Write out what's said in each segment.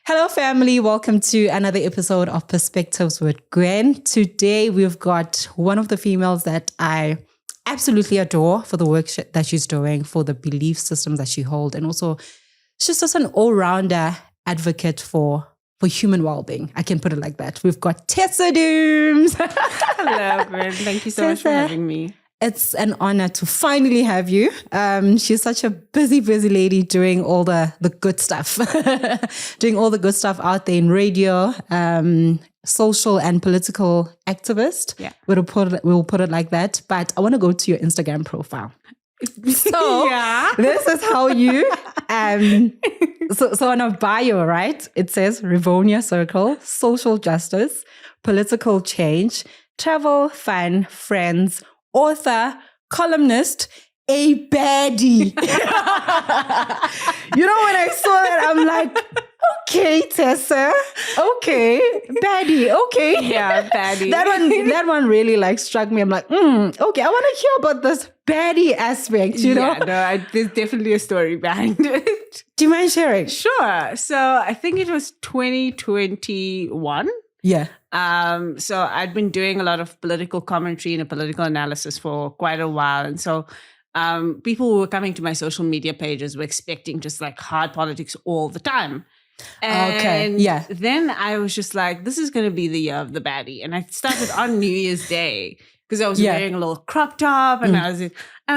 Hello, family. Welcome to another episode of Perspectives with Gwen. Today, we've got one of the females that I absolutely adore for the work that she's doing, for the belief systems that she holds, and also she's just an all-rounder advocate for human well-being. I can put it like that. We've got Tessa Dooms. Hello, Gwen. Thank you so much for having me. It's an honor to finally have you. She's such a busy lady doing all the good stuff, doing all the good stuff out there in radio, social and political activist. Yeah. We'll put it like that. But I want to go to your Instagram profile. So This is how you, so on a bio, right? It says Rivonia Circle, social justice, political change, travel, fun, friends, author, columnist, a baddie. You know, when I saw that, I'm like, okay, Tessa, okay, baddie, okay. Yeah, baddie. That one really like struck me. I'm like, okay, I want to hear about this baddie aspect, you know? Yeah, no, there's definitely a story behind it. Do you mind sharing? Sure. So I think it was 2021. Yeah. So I'd been doing a lot of political commentary and a political analysis for quite a while. And so people who were coming to my social media pages were expecting just like hard politics all the time. And then I was just like, this is going to be the year of the baddie. And I started on New Year's Day because I was wearing a little crop top and I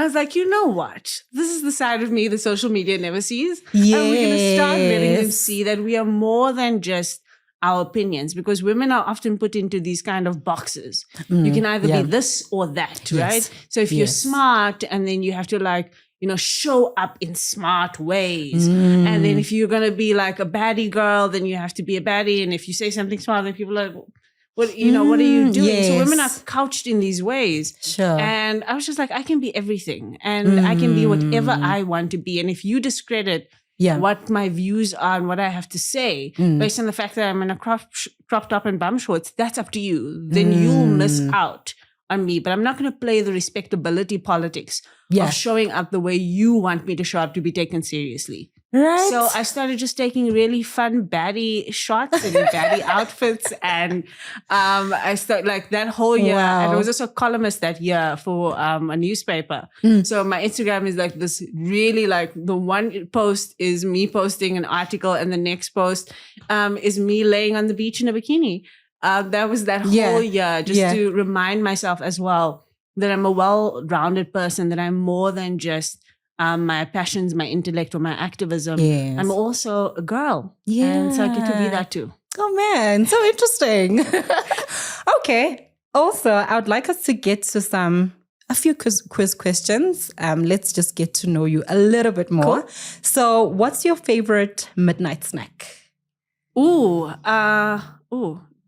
was like, you know what? This is the side of me that social media never sees. Yes. And we're going to start letting them see that we are more than just our opinions, because women are often put into these kind of boxes. You can either be this or that, right? So if you're smart, and then you have to like, you know, show up in smart ways. And then if you're going to be like a baddie girl, then you have to be a baddie. And if you say something smart, then people are like, what are you doing? Yes. So women are couched in these ways. Sure. And I was just like, I can be everything and I can be whatever I want to be. And if you discredit what my views are and what I have to say based on the fact that I'm in a crop top and bum shorts, that's up to you. Then you'll miss out on me. But I'm not going to play the respectability politics of showing up the way you want me to show up to be taken seriously. Right. So I started just taking really fun baddie shots and baddie outfits. And I started like that whole year. Wow. And I was also a columnist that year for a newspaper. So my Instagram is like this really like the one post is me posting an article and the next post is me laying on the beach in a bikini. That was that whole year just to remind myself as well that I'm a well-rounded person, that I'm more than just my passions, my intellect, or my activism. Yes. I'm also a girl. Yeah. And so I get to be that too. Oh man, so interesting. Okay. Also, I would like us to get to a few quiz questions. Let's just get to know you a little bit more. Cool. So what's your favorite midnight snack? Ooh,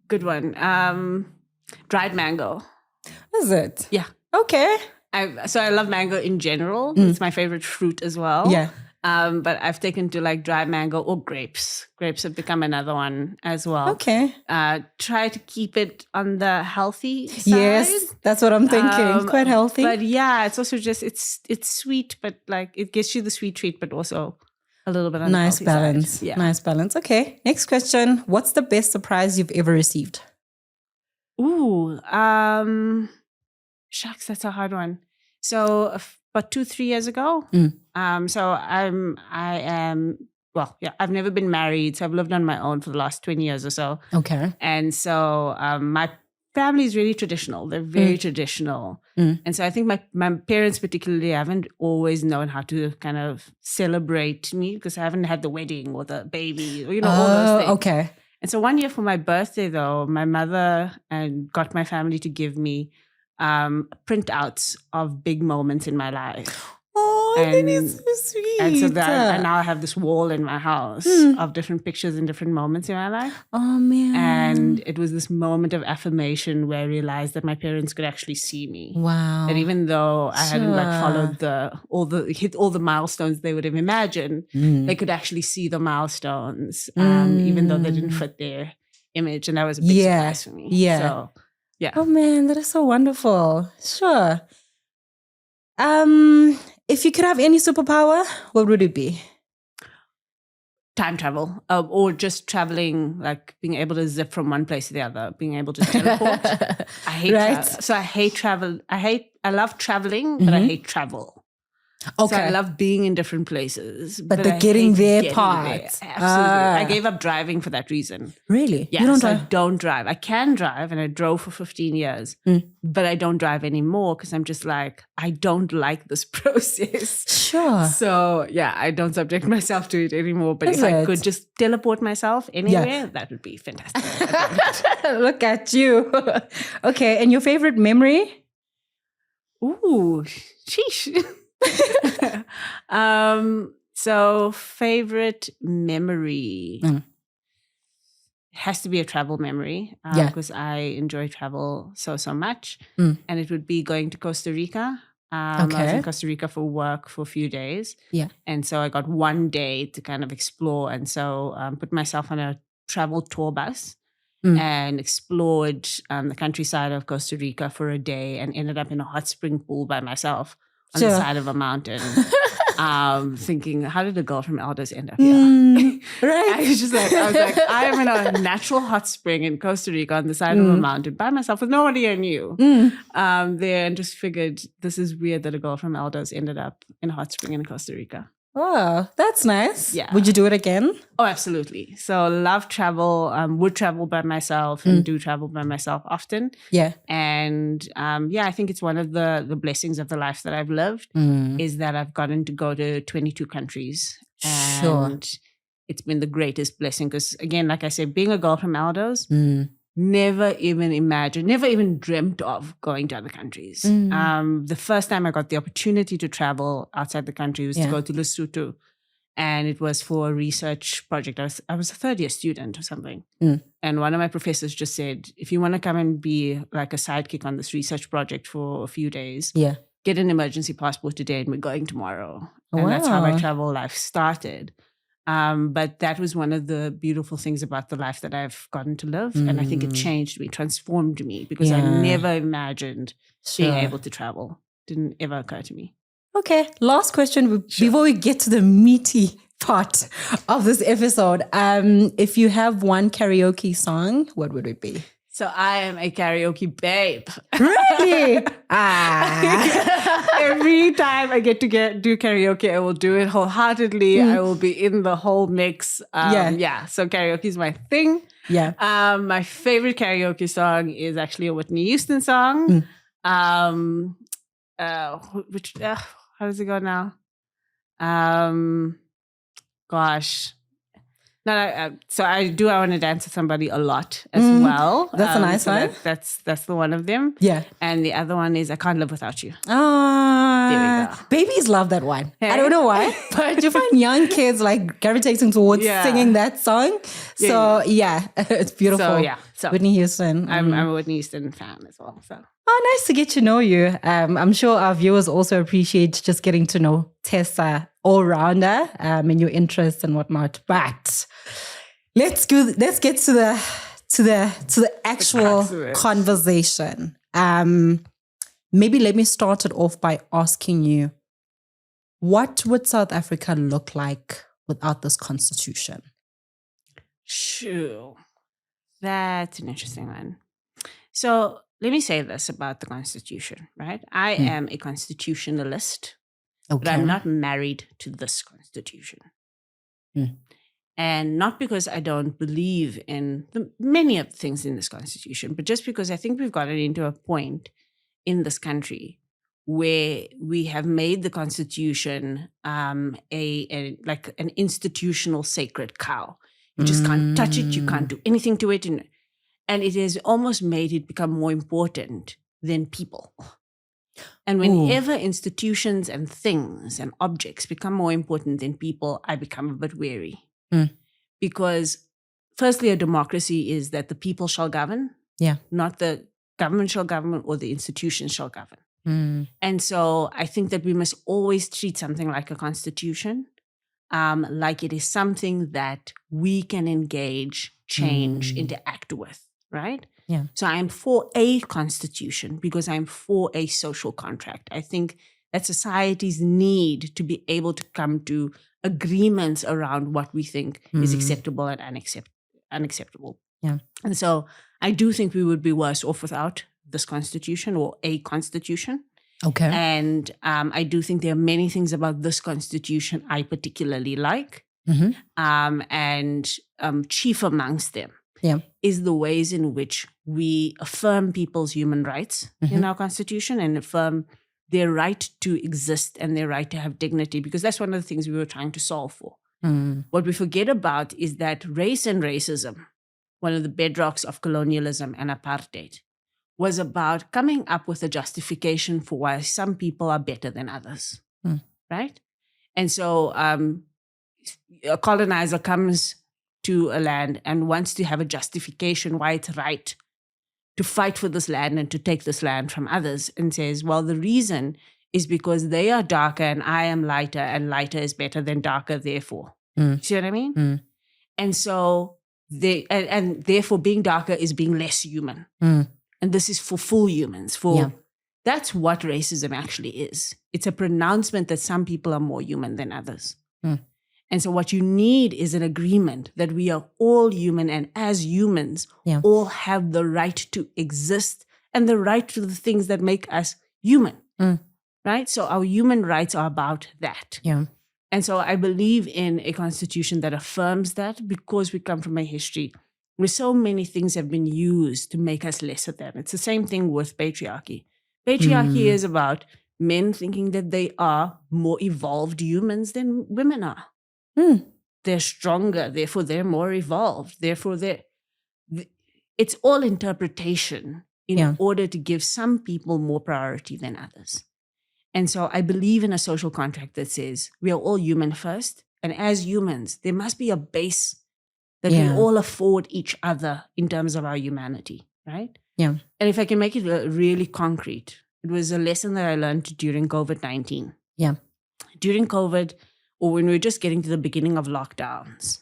good one. Dried mango. Is it? Yeah. Okay. So I love mango in general. It's my favorite fruit as well. Yeah. But I've taken to like dried mango or grapes. Grapes have become another one as well. Okay. Try to keep it on the healthy side. Yes, that's what I'm thinking. Quite healthy. But yeah, it's also just, it's sweet, but like it gives you the sweet treat, but also a little bit on the healthy balance. side. Yeah. Nice balance. Okay. Next question. What's the best surprise you've ever received? Ooh, shucks, that's a hard one. So about 2-3 years ago, so I've never been married. So I've lived on my own for the last 20 years or so. Okay. And so my family is really traditional. They're very traditional. And so I think my parents particularly haven't always known how to kind of celebrate me because I haven't had the wedding or the baby, or, all those things. Okay. And so one year for my birthday, though, my mother got my family to give me printouts of big moments in my life. Oh, that is so sweet. And so I now have this wall in my house of different pictures and different moments in my life. Oh, man. And it was this moment of affirmation where I realized that my parents could actually see me. Wow. That even though I hadn't followed hit all the milestones they would have imagined, they could actually see the milestones, even though they didn't fit their image. And that was a big surprise for me. Yeah. So, yeah. Oh, man, that is so wonderful. Sure. If you could have any superpower, what would it be? time travel, or just traveling, like being able to zip from one place to the other, being able to teleport. I hate Right. so I hate travel. I love traveling, but I hate travel. Okay. So I love being in different places. But the getting there part. Absolutely. I gave up driving for that reason. Really? Yeah, You don't I drive? don't drive. I can drive, and I drove for 15 years, but I don't drive anymore because I'm just like, I don't like this process. Sure. So yeah, I don't subject myself to it anymore. But if I could just teleport myself anywhere, that would be fantastic. Look at you. Okay, and your favorite memory? Ooh, sheesh. So favorite memory has to be a travel memory because I enjoy travel so much, and it would be going to Costa Rica. I was in Costa Rica for work for a few days, and so I got one day to kind of explore, and so put myself on a travel tour bus and explored the countryside of Costa Rica for a day, and ended up in a hot spring pool by myself on the side of a mountain, thinking, how did a girl from Elders end up here? Right. I was like, I am in a natural hot spring in Costa Rica on the side of a mountain by myself with nobody I knew there, and just figured this is weird that a girl from Elders ended up in a hot spring in Costa Rica. Oh, that's nice. Yeah. Would you do it again? Oh, absolutely. So love travel, would travel by myself and do travel by myself often. Yeah. And I think it's one of the blessings of the life that I've lived is that I've gotten to go to 22 countries. And it's been the greatest blessing because, again, like I said, being a girl from Elders, never even dreamt of going to other countries. The first time I got the opportunity to travel outside the country was to go to Lesotho. And it was for a research project. I was a third year student or something. And one of my professors just said, if you want to come and be like a sidekick on this research project for a few days, get an emergency passport today and we're going tomorrow. And that's how my travel life started. But that was one of the beautiful things about the life that I've gotten to live. And I think it changed me, transformed me, because I never imagined being able to travel. Didn't ever occur to me. Okay, last question before we get to the meaty part of this episode. If you have one karaoke song, what would it be? So I am a karaoke babe. Really? Every time I get to do karaoke, I will do it wholeheartedly. I will be in the whole mix. So karaoke is my thing. Yeah. My favorite karaoke song is actually a Whitney Houston song. How does it go now? Gosh. No, so I Want to Dance with Somebody a lot as well. That's a nice one. That's the one of them. Yeah. And the other one is I Can't Live Without You. There we go. Babies love that one. Hey? I don't know why, but you find young kids like gravitating towards singing that song. So it's beautiful. So Whitney Houston. I'm a Whitney Houston fan as well. So. Oh, nice to get to know you. I'm sure our viewers also appreciate just getting to know Tessa all-rounder and your interests and whatnot. But let's get to the actual conversation. Maybe let me start it off by asking you, what would South Africa look like without this constitution? Sure. That's an interesting one. So let me say this about the Constitution, right? I am a constitutionalist, but I'm not married to this Constitution. And not because I don't believe in many of the things in this Constitution, but just because I think we've gotten into a point in this country where we have made the Constitution like an institutional sacred cow. You just can't touch it. You can't do anything to it. And it has almost made it become more important than people. And whenever institutions and things and objects become more important than people, I become a bit wary. Because firstly, a democracy is that the people shall govern, not the government shall govern or the institutions shall govern. And so I think that we must always treat something like a constitution like it is something that we can engage, change, interact with. Right? Yeah. So I'm for a constitution because I'm for a social contract. I think that societies need to be able to come to agreements around what we think is acceptable and unacceptable. Yeah. And so I do think we would be worse off without this constitution or a constitution. Okay. And I do think there are many things about this constitution I particularly like. And chief amongst them is the ways in which we affirm people's human rights in our constitution and affirm their right to exist and their right to have dignity, because that's one of the things we were trying to solve for. What we forget about is that race and racism, one of the bedrocks of colonialism and apartheid, was about coming up with a justification for why some people are better than others, right? And so a colonizer comes to a land and wants to have a justification why it's right to fight for this land and to take this land from others, and says, well, the reason is because they are darker and I am lighter, and lighter is better than darker, therefore. See what I mean? And so and therefore being darker is being less human. And this is for full humans. That's what racism actually is. It's a pronouncement that some people are more human than others. And so what you need is an agreement that we are all human, and as humans, all have the right to exist and the right to the things that make us human, right? So our human rights are about that. And so I believe in a constitution that affirms that, because we come from a history where so many things have been used to make us lesser than. It's the same thing with patriarchy. Patriarchy is about men thinking that they are more evolved humans than women are. They're stronger, therefore they're more evolved. Therefore, it's all interpretation in order to give some people more priority than others. And so I believe in a social contract that says we are all human first. And as humans, there must be a base that we all afford each other in terms of our humanity, right? And if I can make it really concrete, it was a lesson that I learned during COVID-19. During COVID, or when we were just getting to the beginning of lockdowns.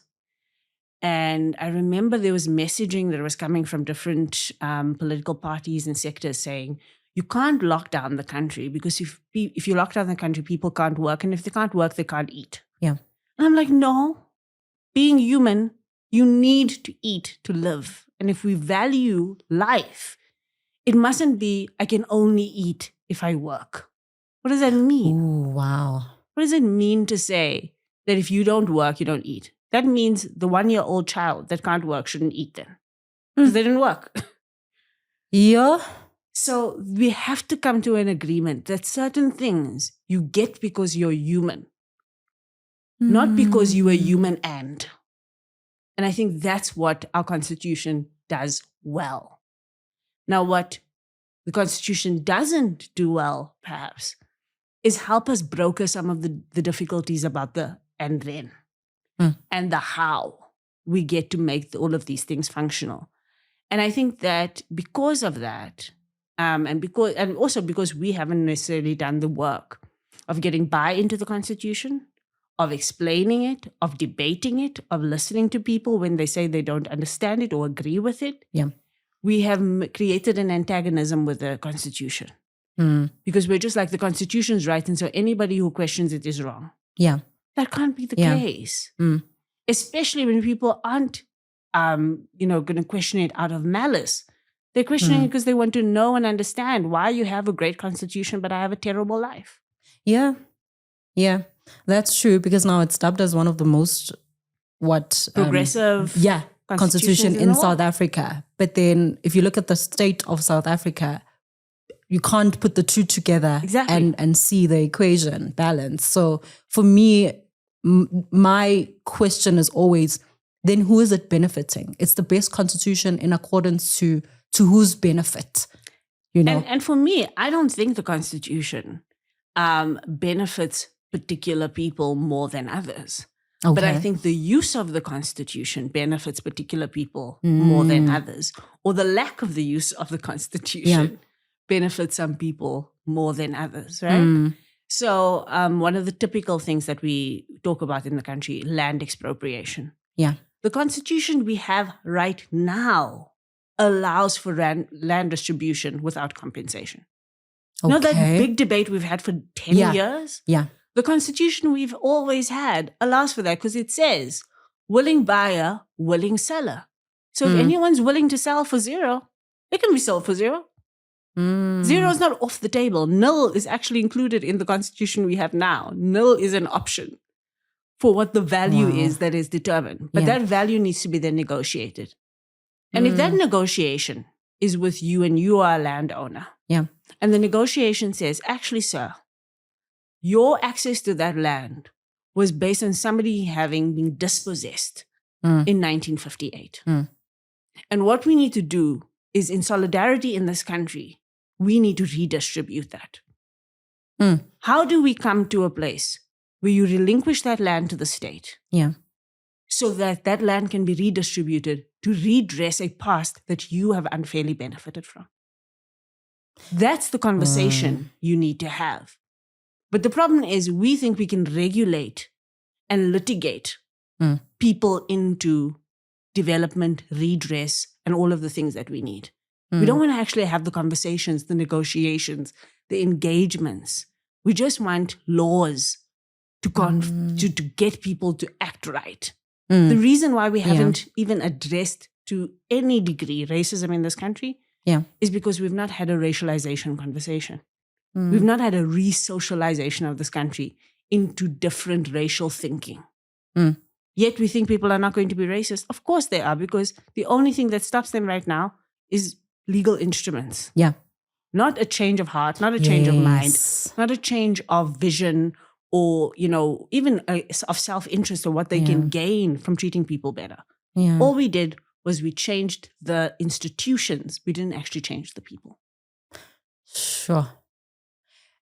And I remember there was messaging that was coming from different political parties and sectors saying, you can't lock down the country, because if you lock down the country, people can't work. And if they can't work, they can't eat. And I'm like, no, being human, you need to eat to live. And if we value life, it mustn't be, I can only eat if I work. What does that mean? Ooh, wow. What does it mean to say that if you don't work, you don't eat? That means the 1-year-old child that can't work shouldn't eat then, because they didn't work. So we have to come to an agreement that certain things you get because you're human, not because you are human and. And I think that's what our Constitution does well. Now, what the Constitution doesn't do well, perhaps, is help us broker some of the difficulties about the and then and the how we get to make all of these things functional. And I think that because of that, and also because we haven't necessarily done the work of getting buy-in to the Constitution, of explaining it, of debating it, of listening to people when they say they don't understand it or agree with it, we have created an antagonism with the Constitution. Because we're just like, the Constitution's right, and so anybody who questions it is wrong. That can't be the case. Especially when people aren't, going to question it out of malice. They're questioning it because they want to know and understand why you have a great Constitution, but I have a terrible life. Yeah, that's true, because now it's dubbed as one of the most progressive constitution in South Africa. But then if you look at the state of South Africa, you can't put the two together and see the equation balance. So for me, my question is always, then who is it benefiting? It's the best constitution in accordance to whose benefit, you know? And for me, I don't think the Constitution benefits particular people more than others. Okay. But I think the use of the Constitution benefits particular people more than others, or the lack of the use of the Constitution benefits some people more than others, right? So one of the typical things that we talk about in the country, land expropriation. The Constitution we have right now allows for land distribution without compensation. Okay. You know that big debate we've had for 10 years? The The constitution we've always had allows for that because it says willing buyer, willing seller. So if anyone's willing to sell for zero, it can be sold for zero. Zero is not off the table. Nil is actually included in the constitution we have now. Nil is an option for what the value is that is determined. But that value needs to be then negotiated. And if that negotiation is with you and you are a landowner, and the negotiation says, actually, sir, your access to that land was based on somebody having been dispossessed in 1958. And what we need to do is, in solidarity in this country, we need to redistribute that. How do we come to a place where you relinquish that land to the state so that that land can be redistributed to redress a past that you have unfairly benefited from? That's the conversation you need to have. But the problem is we think we can regulate and litigate people into development, redress, and all of the things that we need. We don't want to actually have the conversations, the negotiations, the engagements. We just want laws to get people to act right. The reason why we haven't even addressed to any degree racism in this country is because we've not had a racialization conversation. We've not had a re-socialization of this country into different racial thinking. Yet we think people are not going to be racist. Of course they are, because the only thing that stops them right now is legal instruments. Not a change of heart, not a change of mind, not a change of vision or, even of self-interest or what they can gain from treating people better. All we did was we changed the institutions. We didn't actually change the people. Sure.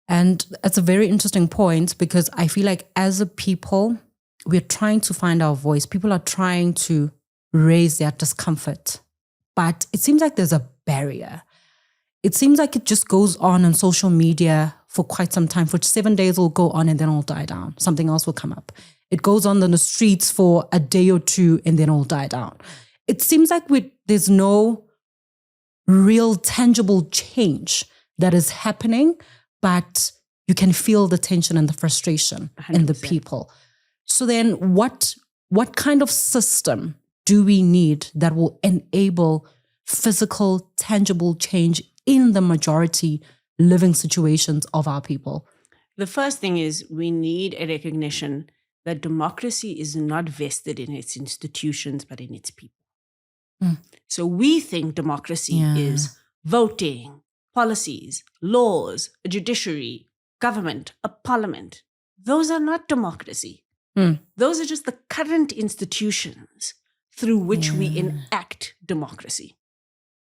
And that's a very interesting point, because I feel like as a people, we're trying to find our voice. People are trying to raise their discomfort, but it seems like there's a barrier. It seems like it just goes on social media for quite some time. For 7 days, it'll go on and then it'll die down. Something else will come up. It goes on in the streets for a day or two and then it'll die down. It seems like there's no real tangible change that is happening, but you can feel the tension and the frustration 100%. In the people. So then what kind of system do we need that will enable physical, tangible change in the majority living situations of our people? The first thing is we need a recognition that democracy is not vested in its institutions, but in its people. So we think democracy is voting, policies, laws, a judiciary, government, a parliament. Those are not democracy. Those are just the current institutions through which we enact democracy.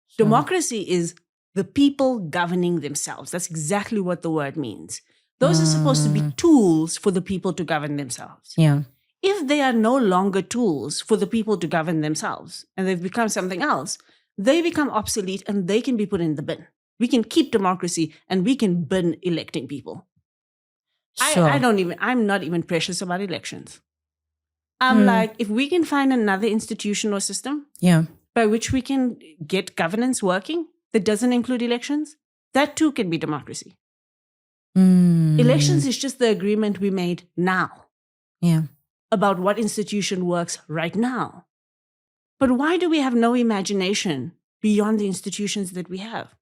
Sure. Democracy is the people governing themselves. That's exactly what the word means. Those are supposed to be tools for the people to govern themselves. If they are no longer tools for the people to govern themselves and they've become something else, they become obsolete and they can be put in the bin. We can keep democracy and we can bin electing people. Sure. I'm not even precious about elections. I'm like, if we can find another institution or system by which we can get governance working that doesn't include elections, that too can be democracy. Elections is just the agreement we made now about what institution works right now. But why do we have no imagination beyond the institutions that we have?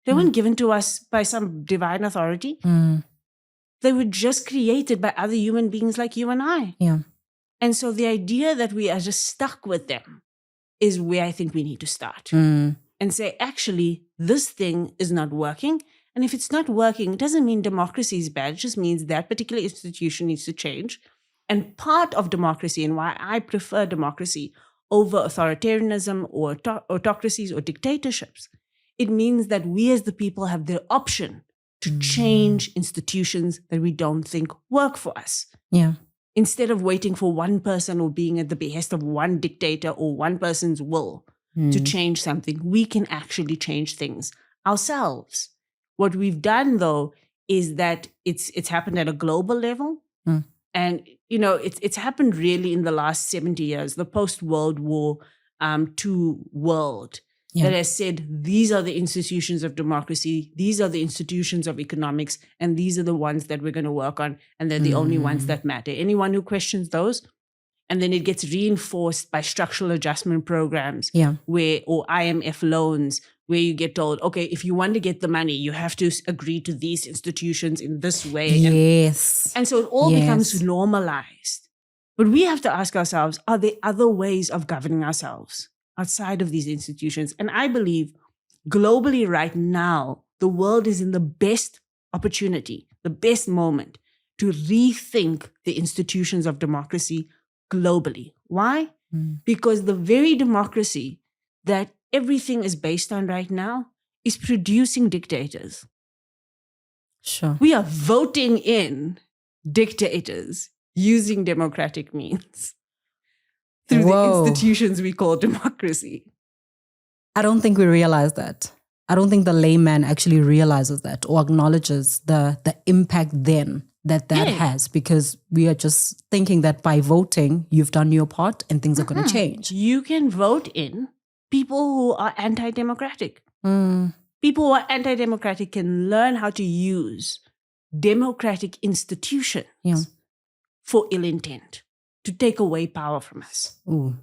They weren't given to us by some divine authority. They were just created by other human beings like you and I. And so the idea that we are just stuck with them is where I think we need to start. And say, actually, this thing is not working. And if it's not working, it doesn't mean democracy is bad. It just means that particular institution needs to change. And part of democracy, and why I prefer democracy over authoritarianism or autocracies or dictatorships, it means that we as the people have the option to change institutions that we don't think work for us. Instead of waiting for one person or being at the behest of one dictator or one person's will to change something, we can actually change things ourselves. What we've done, though, is that it's happened at a global level. And, it's happened really in the last 70 years, the post-World War II world. that has said, these are the institutions of democracy, these are the institutions of economics, and these are the ones that we're going to work on, and they're the only ones that matter. Anyone who questions those, and then it gets reinforced by structural adjustment programs or IMF loans, where you get told, okay, if you want to get the money, you have to agree to these institutions in this way. Yes. And so it all becomes normalized. But we have to ask ourselves, are there other ways of governing ourselves outside of these institutions? And I believe globally right now, the world is in the best opportunity, the best moment to rethink the institutions of democracy globally. Why? Because the very democracy that everything is based on right now is producing dictators. Sure. We are voting in dictators using democratic means through the institutions we call democracy. I don't think we realize that. I don't think the layman actually realizes that or acknowledges the impact then that has, because we are just thinking that by voting, you've done your part and things are going to change. You can vote in people who are anti-democratic. People who are anti-democratic can learn how to use democratic institutions for ill intent, to take away power from us. Ooh.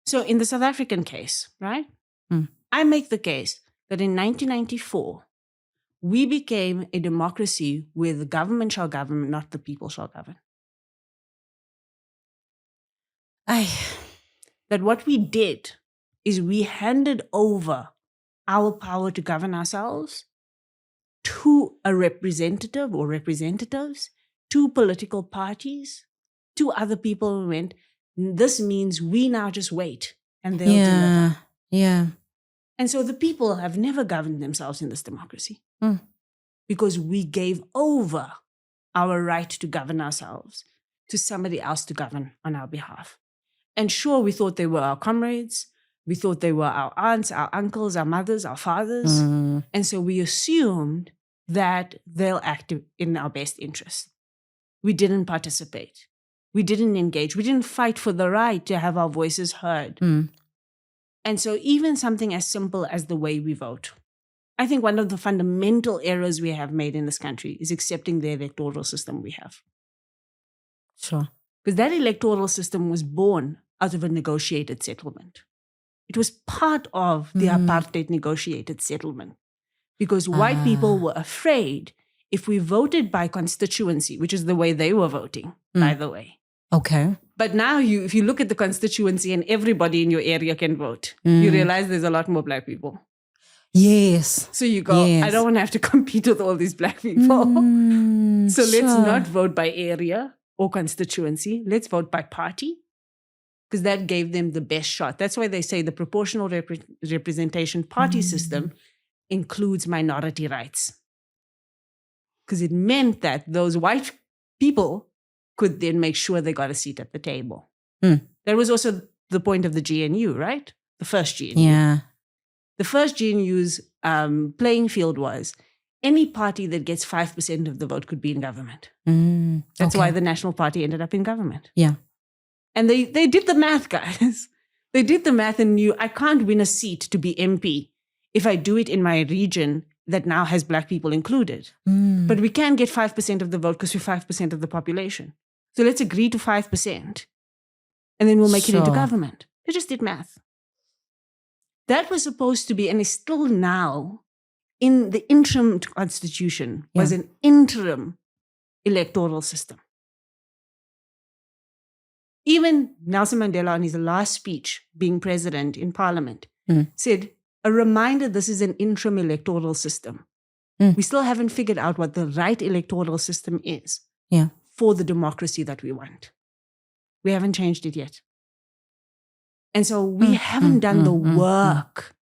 So in the South African case, right, I make the case that in 1994, we became a democracy where the government shall govern, not the people shall govern. That what we did is we handed over our power to govern ourselves to a representative or representatives, to political parties, to other people who went, this means we now just wait and they'll deliver. Yeah. And so the people have never governed themselves in this democracy because we gave over our right to govern ourselves to somebody else to govern on our behalf. And sure, we thought they were our comrades. We thought they were our aunts, our uncles, our mothers, our fathers. And so we assumed that they'll act in our best interest. We didn't participate. We didn't engage. We didn't fight for the right to have our voices heard. And so even something as simple as the way we vote, I think one of the fundamental errors we have made in this country is accepting the electoral system we have. Sure. Because that electoral system was born out of a negotiated settlement. It was part of the apartheid negotiated settlement. Because white people were afraid if we voted by constituency, which is the way they were voting, by the way. Okay. But now if you look at the constituency and everybody in your area can vote, you realize there's a lot more black people. Yes. So you go, I don't want to have to compete with all these black people. So let's not vote by area or constituency. Let's vote by party. Because that gave them the best shot. That's why they say the proportional representation party system includes minority rights. Because it meant that those white people could then make sure they got a seat at the table. That was also the point of the GNU, right? The first GNU. Yeah. The first GNU's playing field was any party that gets 5% of the vote could be in government. That's why the National Party ended up in government. Yeah. And they did the math, guys. They did the math and knew I can't win a seat to be MP if I do it in my region that now has black people included. But we can get 5% of the vote because we're 5% of the population. So let's agree to 5%. And then we'll make it into government. They just did math. That was supposed to be, and is still now, in the interim constitution, was an interim electoral system. Even Nelson Mandela, on his last speech, being president in parliament, said, a reminder this is an interim electoral system. We still haven't figured out what the right electoral system is for the democracy that we want. We haven't changed it yet. And so we haven't done the work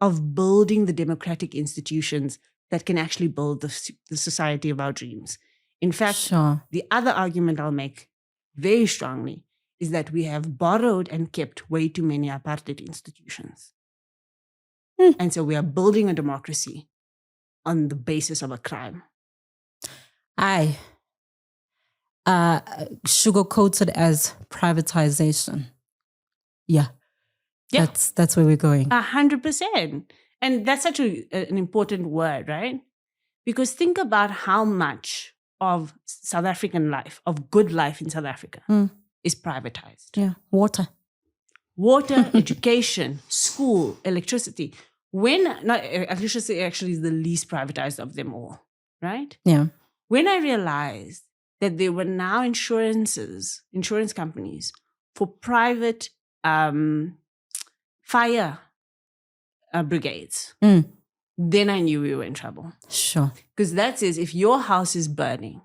of building the democratic institutions that can actually build the society of our dreams. In fact, the other argument I'll make very strongly is that we have borrowed and kept way too many apartheid institutions. And so we are building a democracy on the basis of a crime. Sugar-coated as privatization. Yeah. Yeah. That's where we're going. 100%. And that's such an important word, right? Because think about how much of South African life, of good life in South Africa, is privatized. Yeah, water, education, school, electricity. Electricity actually is the least privatized of them all, right? Yeah. When I realized that there were now insurance companies for private fire brigades, then I knew we were in trouble. Sure. Because that says if your house is burning,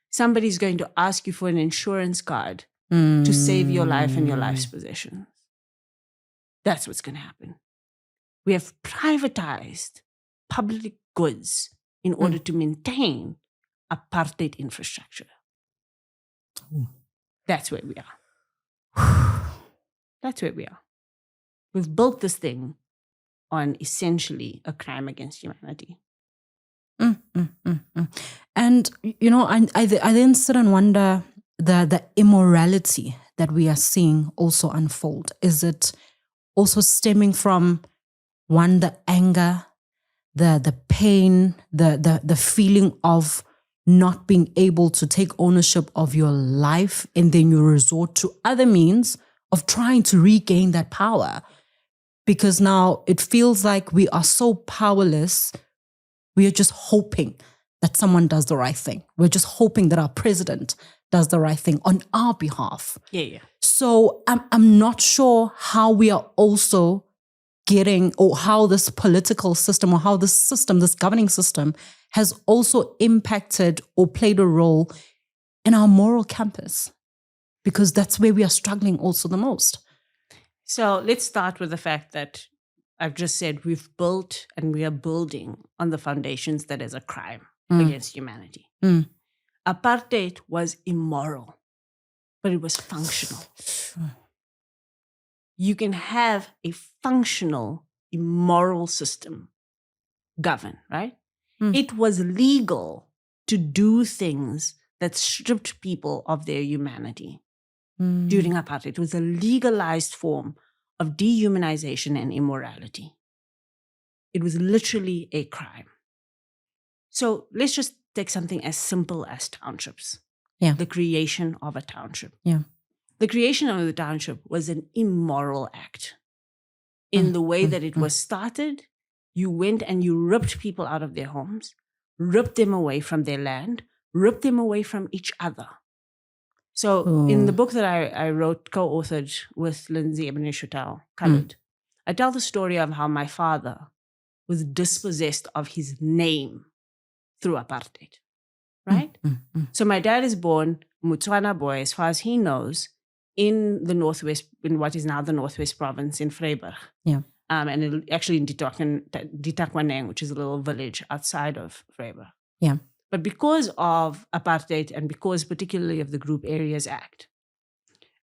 somebody's going to ask you for an insurance card to save your life and your life's possessions. That's what's going to happen. We have privatized public goods in order to maintain apartheid infrastructure. That's where we are. That's where we are. We've built this thing on essentially a crime against humanity. And, you know, I then sit and wonder the immorality that we are seeing also unfold. Is it also stemming from, one, the anger, the pain, the feeling of not being able to take ownership of your life, and then you resort to other means of trying to regain that power? Because now it feels like we are so powerless. We are just hoping that someone does the right thing. We're just hoping that our president does the right thing on our behalf. Yeah. So I'm not sure how we are also getting, or how this political system, or how this system, this governing system, has also impacted or played a role in our moral campus, because that's where we are struggling also the most. So let's start with the fact that I've just said we've built and we are building on the foundations that is a crime against humanity. Apartheid was immoral, but it was functional. You can have a functional, immoral system govern, right? It was legal to do things that stripped people of their humanity during apartheid. It was a legalized form of dehumanization and immorality. It was literally a crime. So let's just take something as simple as townships. Yeah. The creation of a township. Yeah. The creation of the township was an immoral act. In the way that it was started, you went and you ripped people out of their homes, ripped them away from their land, ripped them away from each other. So in the book that I wrote, co-authored with Lindsay Ebenezer Khaled, I tell the story of how my father was dispossessed of his name through apartheid, right? So my dad is born Motswana boy, as far as he knows, in the Northwest, in what is now the Northwest province in Vryburg. Yeah. And actually in Ditakwaneng, which is a little village outside of Vryburg. Yeah. But because of apartheid and because particularly of the Group Areas Act,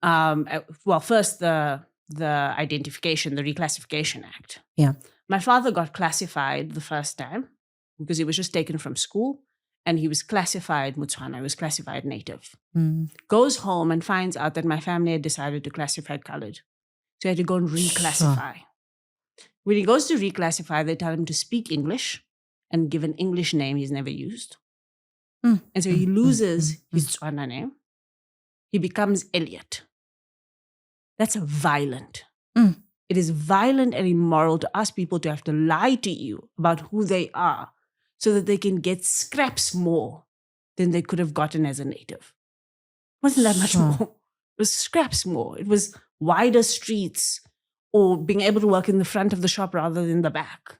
first the identification, the Reclassification Act. Yeah. My father got classified the first time because he was just taken from school and he was classified Motswana, he was classified native. Goes home and finds out that my family had decided to classify colored. So he had to go and reclassify. Sure. When he goes to reclassify, they tell him to speak English and give an English name he's never used. And so he loses his Tswana name. He becomes Elliot. That's violent. It is violent and immoral to ask people to have to lie to you about who they are so that they can get scraps more than they could have gotten as a native. It wasn't that much more. It was scraps more. It was wider streets or being able to work in the front of the shop rather than the back.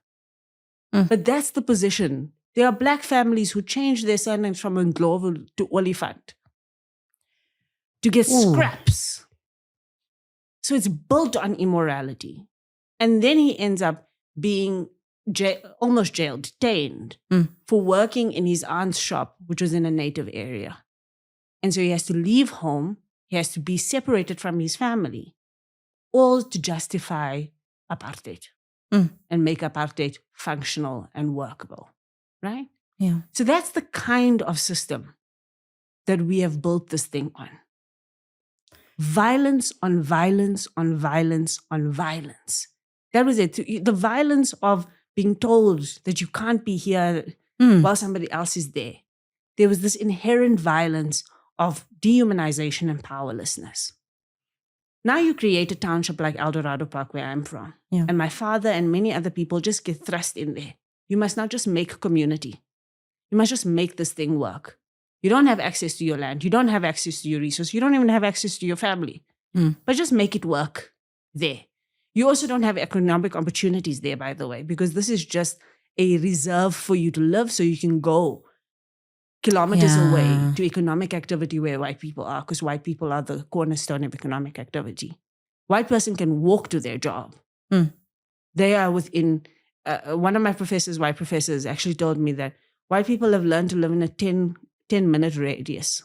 But that's the position. There are black families who change their surnames from Ndlovu to Olifant to get scraps. So it's built on immorality. And then he ends up being almost jailed, detained for working in his aunt's shop, which was in a native area. And so he has to leave home. He has to be separated from his family, all to justify apartheid and make apartheid functional and workable, right? Yeah. So that's the kind of system that we have built this thing on. violence on violence on violence on violence. That was it. The violence of being told that you can't be here while somebody else is there. There was this inherent violence of dehumanization and powerlessness. Now you create a township like El Dorado Park, where I'm from. Yeah. And my father and many other people just get thrust in there. You must not just make community. You must just make this thing work. You don't have access to your land. You don't have access to your resources. You don't even have access to your family. But just make it work there. You also don't have economic opportunities there, by the way, because this is just a reserve for you to live so you can go kilometers away to economic activity where white people are, because white people are the cornerstone of economic activity. White person can walk to their job. They are within, one of my professors, white professors, actually told me that white people have learned to live in a 10-minute radius.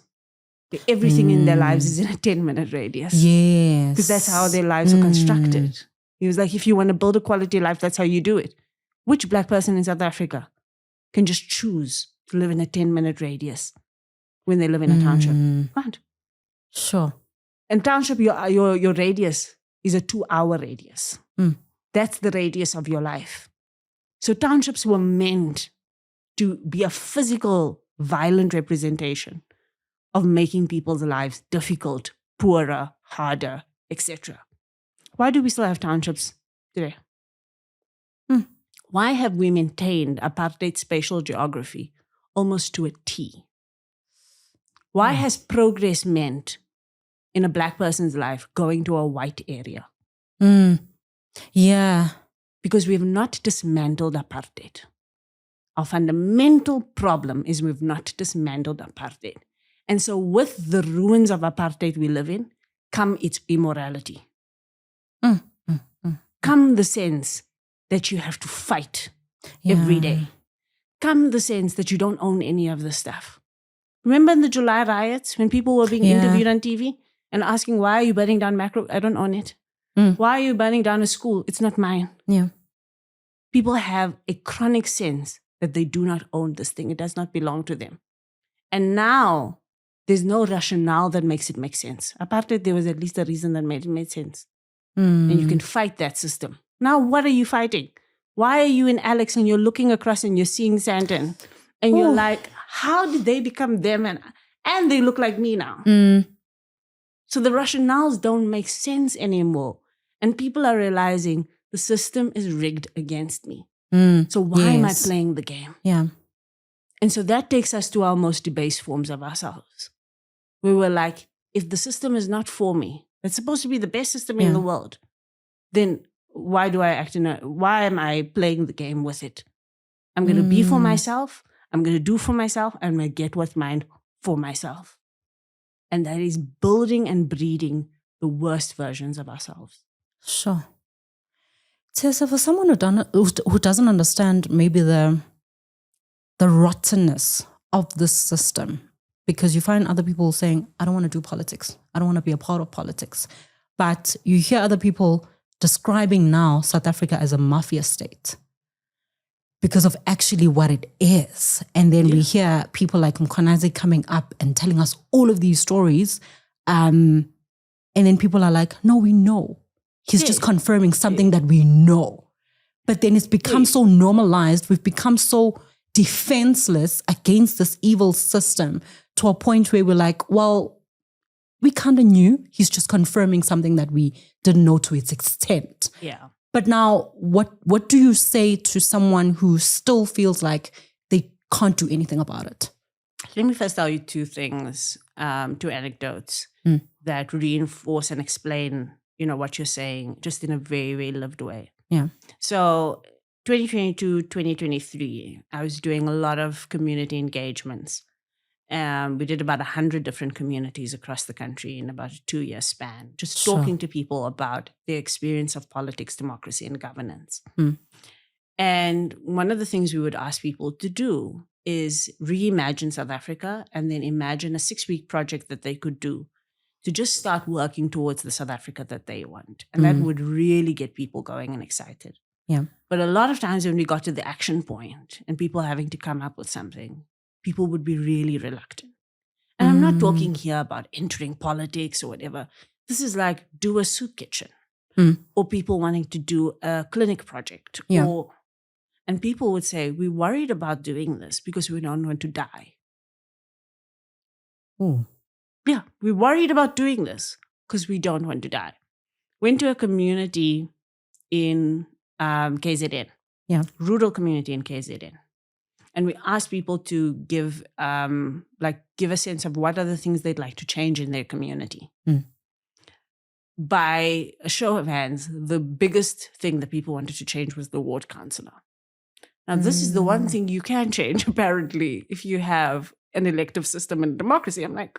Everything in their lives is in a 10-minute radius. Yes. Because that's how their lives are constructed. He was like, if you want to build a quality life, that's how you do it. Which black person in South Africa can just choose to live in a 10-minute radius when they live in a township? Can't. Sure. And township, your radius is a 2-hour radius. That's the radius of your life. So townships were meant to be a physical, violent representation of making people's lives difficult, poorer, harder, etc. Why do we still have townships today? Why have we maintained apartheid spatial geography almost to a T? Why has progress meant in a black person's life going to a white area? Yeah. Because we have not dismantled apartheid. Our fundamental problem is we've not dismantled apartheid. And so with the ruins of apartheid we live in, come its immorality. Come the sense that you have to fight every day. Come the sense that you don't own any of this stuff. Remember in the July riots when people were being interviewed on TV and asking, why are you burning down Macro? I don't own it. Why are you burning down a school? It's not mine. Yeah. People have a chronic sense that they do not own this thing. It does not belong to them. And now there's no rationale that makes it make sense. Apartheid, there was at least a reason that made sense. And you can fight that system. Now, what are you fighting? Why are you in Alex and you're looking across and you're seeing Santon and you're like, how did they become them? And they look like me now. So the rationales don't make sense anymore. And people are realizing the system is rigged against me. So why am I playing the game? Yeah. And so that takes us to our most debased forms of ourselves. We were like, if the system is not for me, it's supposed to be the best system in the world, then why do I act why am I playing the game with it? I'm going to be for myself. I'm going to do for myself. I'm going to get what's mine for myself. And that is building and breeding the worst versions of ourselves. Sure. Tessa, for someone who doesn't understand maybe the rottenness of this system, because you find other people saying, I don't want to do politics. I don't want to be a part of politics. But you hear other people describing now South Africa as a mafia state because of actually what it is. And then we hear people like Mkhwanazi coming up and telling us all of these stories. And then people are like, no, we know. He's just confirming something that we know. But then it's become so normalized. We've become so defenseless against this evil system to a point where we're like, well, we kind of knew. He's just confirming something that we didn't know to its extent. Yeah. But now, what do you say to someone who still feels like they can't do anything about it? Let me first tell you two things, two anecdotes that reinforce and explain, what you're saying, just in a very, very lived way. Yeah. So 2022, 2023, I was doing a lot of community engagements. We did about 100 different communities across the country in about a 2-year span, just talking to people about their experience of politics, democracy, and governance. And one of the things we would ask people to do is reimagine South Africa and then imagine a 6-week project that they could do to just start working towards the South Africa that they want. And that would really get people going and excited. Yeah. But a lot of times when we got to the action point and people having to come up with something, people would be really reluctant. And I'm not talking here about entering politics or whatever. This is like do a soup kitchen or people wanting to do a clinic project. And people would say, we're worried about doing this because we don't want to die. Ooh. Yeah, we're worried about doing this because we don't want to die. Went to a community in KZN, rural community in KZN. And we asked people to give a sense of what are the things they'd like to change in their community. By a show of hands, the biggest thing that people wanted to change was the ward councillor. Now, this is the one thing you can change, apparently, if you have an elective system and democracy. I'm like,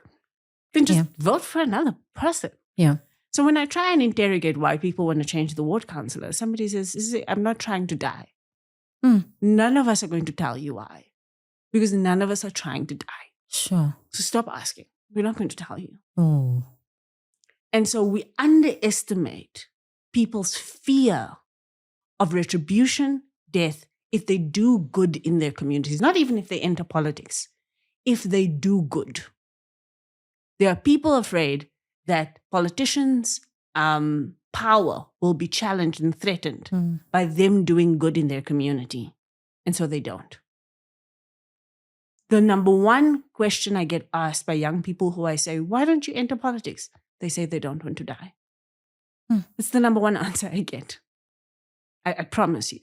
then just vote for another person. Yeah. So when I try and interrogate why people want to change the ward councillor, somebody says, I'm not trying to die. None of us are going to tell you why, because none of us are trying to die. Sure. So stop asking. We're not going to tell you. Oh. And so we underestimate people's fear of retribution, death, if they do good in their communities, not even if they enter politics, if they do good. There are people afraid that politicians' power will be challenged and threatened by them doing good in their community. And so they don't. The number one question I get asked by young people who I say, why don't you enter politics? They say they don't want to die. It's the number one answer I get. I promise you.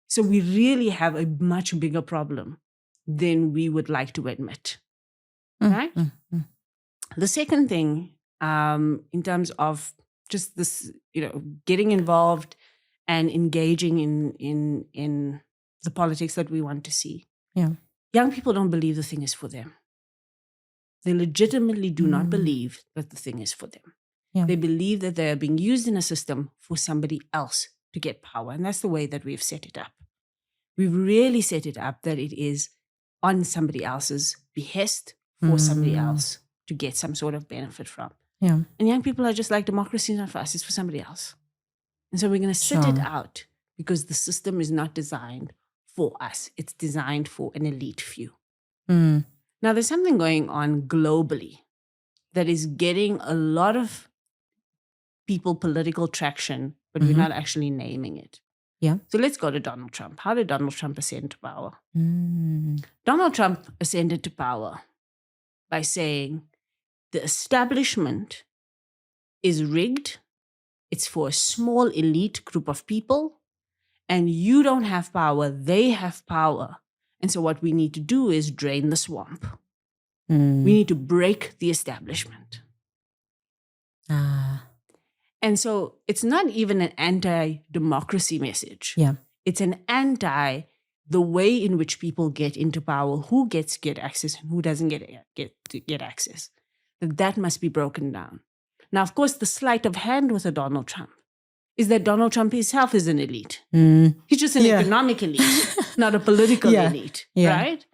So we really have a much bigger problem than we would like to admit. Right? The second thing, in terms of just this, getting involved and engaging in the politics that we want to see. Yeah. Young people don't believe the thing is for them. They legitimately do not believe that the thing is for them. Yeah. They believe that they are being used in a system for somebody else to get power. And that's the way that we've set it up. We've really set it up that it is on somebody else's behest for somebody else to get some sort of benefit from. Yeah. And young people are just like, democracy is not for us, it's for somebody else. And so we're going to sit it out because the system is not designed for us. It's designed for an elite few. Now, there's something going on globally that is getting a lot of people political traction, but we're not actually naming it. Yeah. So let's go to Donald Trump. How did Donald Trump ascend to power? Donald Trump ascended to power by saying the establishment is rigged. It's for a small elite group of people, and you don't have power. They have power. And so what we need to do is drain the swamp. We need to break the establishment. And so it's not even an anti-democracy message. Yeah. It's an anti the way in which people get into power, who gets get access and who doesn't get access. That must be broken down. Now, of course, the sleight of hand with a Donald Trump is that Donald Trump himself is an elite. He's just an economic elite, not a political elite, right?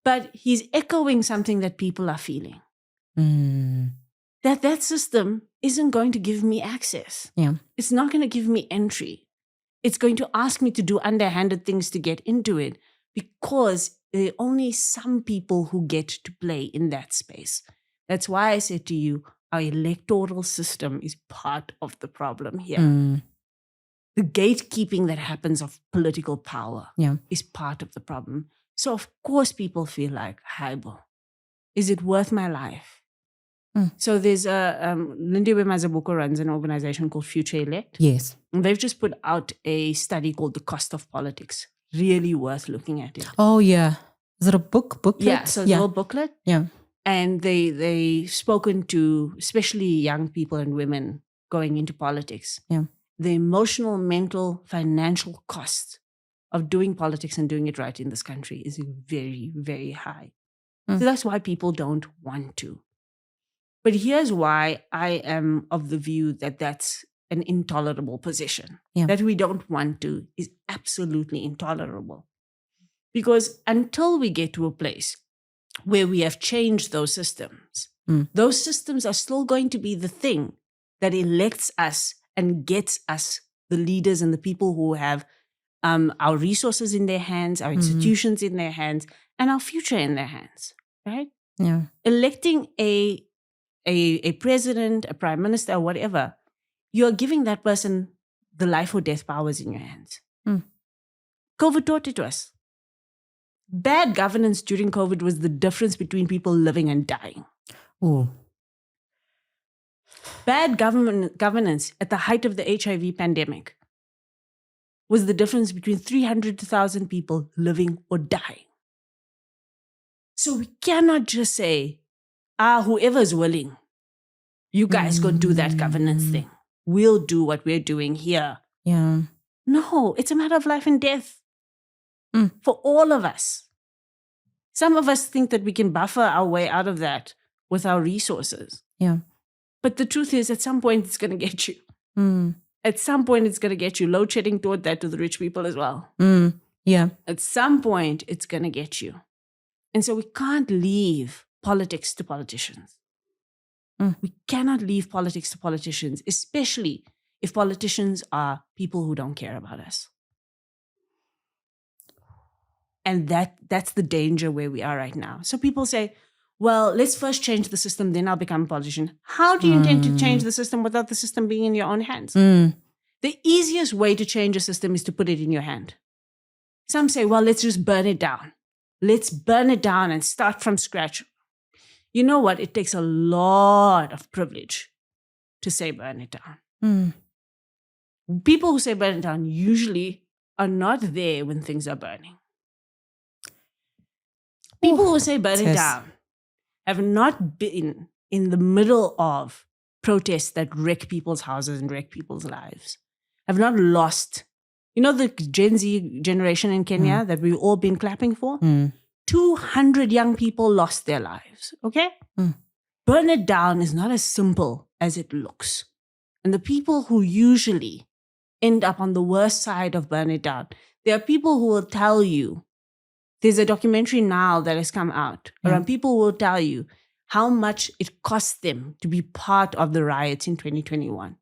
But he's echoing something that people are feeling. That system isn't going to give me access. Yeah. It's not going to give me entry. It's going to ask me to do underhanded things to get into it because there are only some people who get to play in that space. That's why I said to you, our electoral system is part of the problem here. The gatekeeping that happens of political power is part of the problem. So of course people feel like, Haibo, is it worth my life? So there's Lindiwe Mazabuko runs an organization called Future Elect. Yes. And they've just put out a study called The Cost of Politics. Really worth looking at it. Oh, yeah. Is it a booklet? Yeah, so it's a little booklet. Yeah. And they've spoken to especially young people and women going into politics. Yeah. The emotional, mental, financial cost of doing politics and doing it right in this country is very, very high. So that's why people don't want to. But here's why I am of the view that that's an intolerable position. Yeah. That we don't want to is absolutely intolerable. Because until we get to a place where we have changed those systems are still going to be the thing that elects us and gets us the leaders and the people who have our resources in their hands, our institutions in their hands, and our future in their hands, right? Yeah. Electing a a president, a prime minister, whatever, you're giving that person the life or death powers in your hands. COVID taught it to us. Bad governance during COVID was the difference between people living and dying. Ooh. Bad governance at the height of the HIV pandemic was the difference between 300,000 people living or dying. So we cannot just say, whoever's willing, you guys go do that governance thing. We'll do what we're doing here. Yeah. No, it's a matter of life and death for all of us. Some of us think that we can buffer our way out of that with our resources. Yeah. But the truth is, at some point, it's going to get you. At some point, it's going to get you. Load shedding taught that to the rich people as well. Yeah. At some point, it's going to get you. And so we can't leave politics to politicians. We cannot leave politics to politicians, especially if politicians are people who don't care about us. And that's the danger where we are right now. So people say, well, let's first change the system, then I'll become a politician. How do you intend to change the system without the system being in your own hands? The easiest way to change a system is to put it in your hand. Some say, well, let's just burn it down. Let's burn it down and start from scratch. You know what? It takes a lot of privilege to say burn it down. People who say burn it down usually are not there when things are burning. People who say burn it down have not been in the middle of protests that wreck people's houses and wreck people's lives, have not lost. You know the Gen Z generation in Kenya that we've all been clapping for? 200 young people lost their lives, okay? Burn it down is not as simple as it looks. And the people who usually end up on the worst side of burn it down, there are people who will tell you, there's a documentary now that has come out around people who will tell you how much it cost them to be part of the riots in 2021,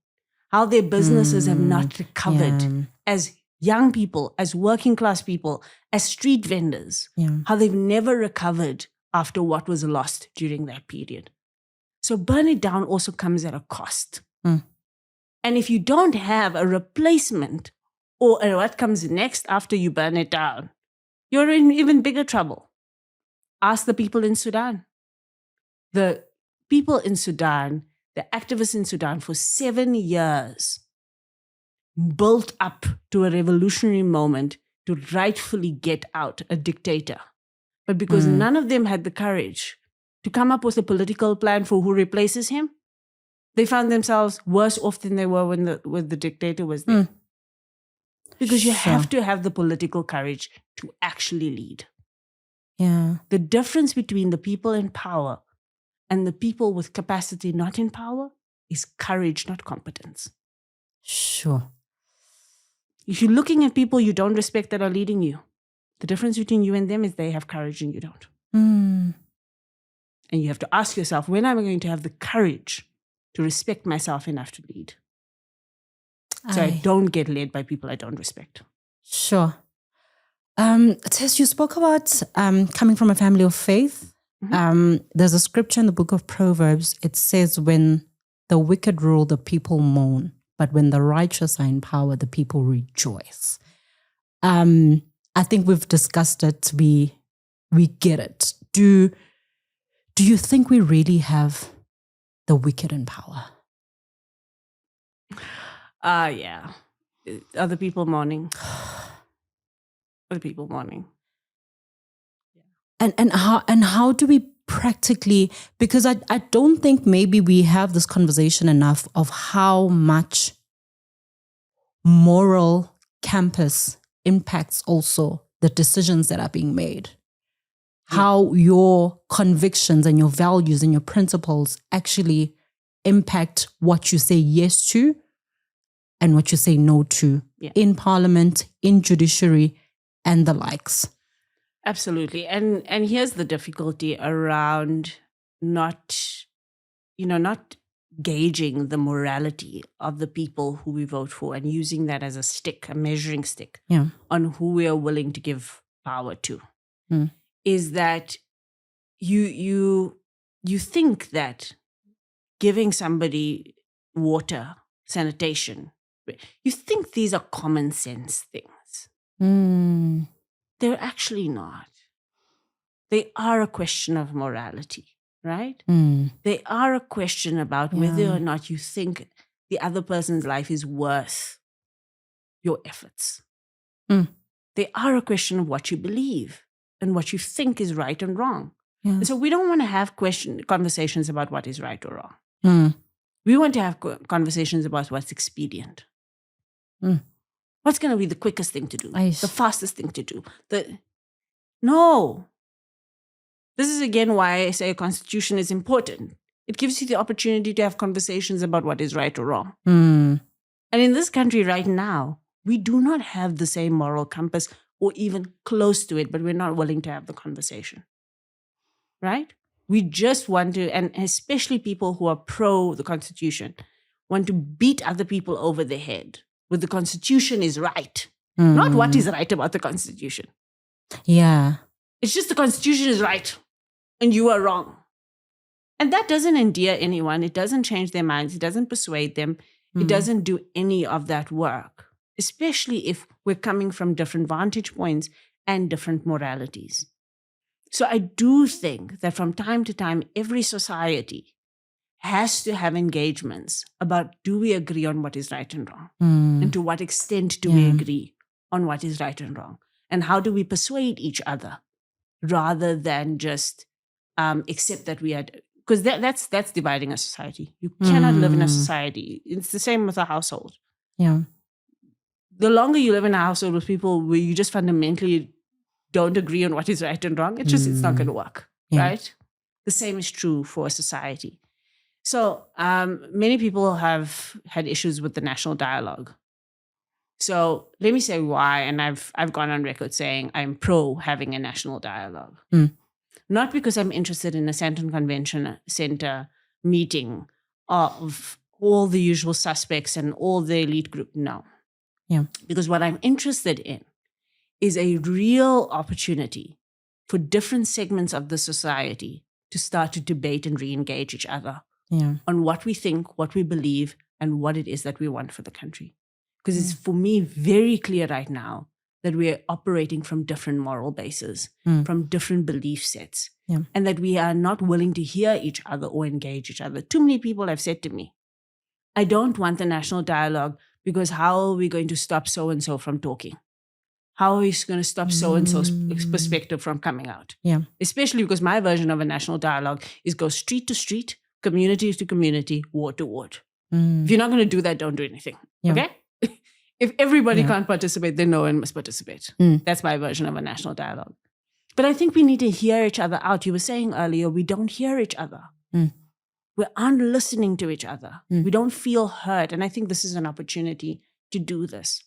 how their businesses have not recovered as young people, as working class people, as street vendors, how they've never recovered after what was lost during that period. So burn it down also comes at a cost. And if you don't have a replacement or what comes next after you burn it down, you're in even bigger trouble. Ask the people in Sudan. The people in Sudan, the activists in Sudan for 7 years built up to a revolutionary moment to rightfully get out a dictator. But because none of them had the courage to come up with a political plan for who replaces him, they found themselves worse off than they were when the dictator was there. Because you have to have the political courage to actually lead. Yeah. The difference between the people in power and the people with capacity not in power is courage, not competence. Sure. If you're looking at people you don't respect that are leading you, the difference between you and them is they have courage and you don't. And you have to ask yourself, when am I going to have the courage to respect myself enough to lead? So I don't get led by people I don't respect. Sure. Tess, you spoke about coming from a family of faith. There's a scripture in the book of Proverbs. It says, when the wicked rule, the people moan. But when the righteous are in power, the people rejoice. I think we've discussed it. We get it. Do you think we really have the wicked in power? Yeah. Other people mourning. Other people mourning. And how do we practically, because I don't think maybe we have this conversation enough of how much moral campus impacts also the decisions that are being made. How your convictions and your values and your principles actually impact what you say yes to and what you say no to in parliament, in judiciary, and the likes. Absolutely. And here's the difficulty around not gauging the morality of the people who we vote for and using that as a stick, a measuring stick on who we are willing to give power to. Is that you think that giving somebody water, sanitation, you think these are common sense things. They're actually not. They are a question of morality, right? They are a question about whether or not you think the other person's life is worth your efforts. They are a question of what you believe and what you think is right and wrong. And so we don't want to have conversations about what is right or wrong. We want to have conversations about what's expedient. What's going to be the quickest thing to do? The fastest thing to do? No. This is again why I say a constitution is important. It gives you the opportunity to have conversations about what is right or wrong. And in this country right now, we do not have the same moral compass or even close to it, but we're not willing to have the conversation. Right? We just want to, and especially people who are pro the Constitution, want to beat other people over the head with the Constitution is right. Not what is right about the Constitution. Yeah. It's just the Constitution is right and you are wrong. And that doesn't endear anyone. It doesn't change their minds. It doesn't persuade them. It doesn't do any of that work, especially if we're coming from different vantage points and different moralities. So I do think that from time to time, every society has to have engagements about, do we agree on what is right and wrong? And to what extent do we agree on what is right and wrong? And how do we persuade each other rather than just accept that we are, because that's dividing a society. You cannot live in a society. It's the same with a household. Yeah. The longer you live in a household with people where you just fundamentally don't agree on what is right and wrong, it's not going to work, right? The same is true for a society. So many people have had issues with the national dialogue. So let me say why, and I've gone on record saying I'm pro having a national dialogue. Not because I'm interested in a Sandton Convention Center meeting of all the usual suspects and all the elite group, no. Yeah. Because what I'm interested in is a real opportunity for different segments of the society to start to debate and re-engage each other on what we think, what we believe, and what it is that we want for the country. Because it's, for me, very clear right now that we're operating from different moral bases, from different belief sets, and that we are not willing to hear each other or engage each other. Too many people have said to me, I don't want the national dialogue because how are we going to stop so-and-so from talking? How are we going to stop so-and-so's perspective from coming out? Yeah. Especially because my version of a national dialogue is go street to street, community to community, ward to ward. If you're not going to do that, don't do anything. Okay? If everybody can't participate, then no one must participate. That's my version of a national dialogue. But I think we need to hear each other out. You were saying earlier, we don't hear each other. We aren't listening to each other. We don't feel heard. And I think this is an opportunity to do this.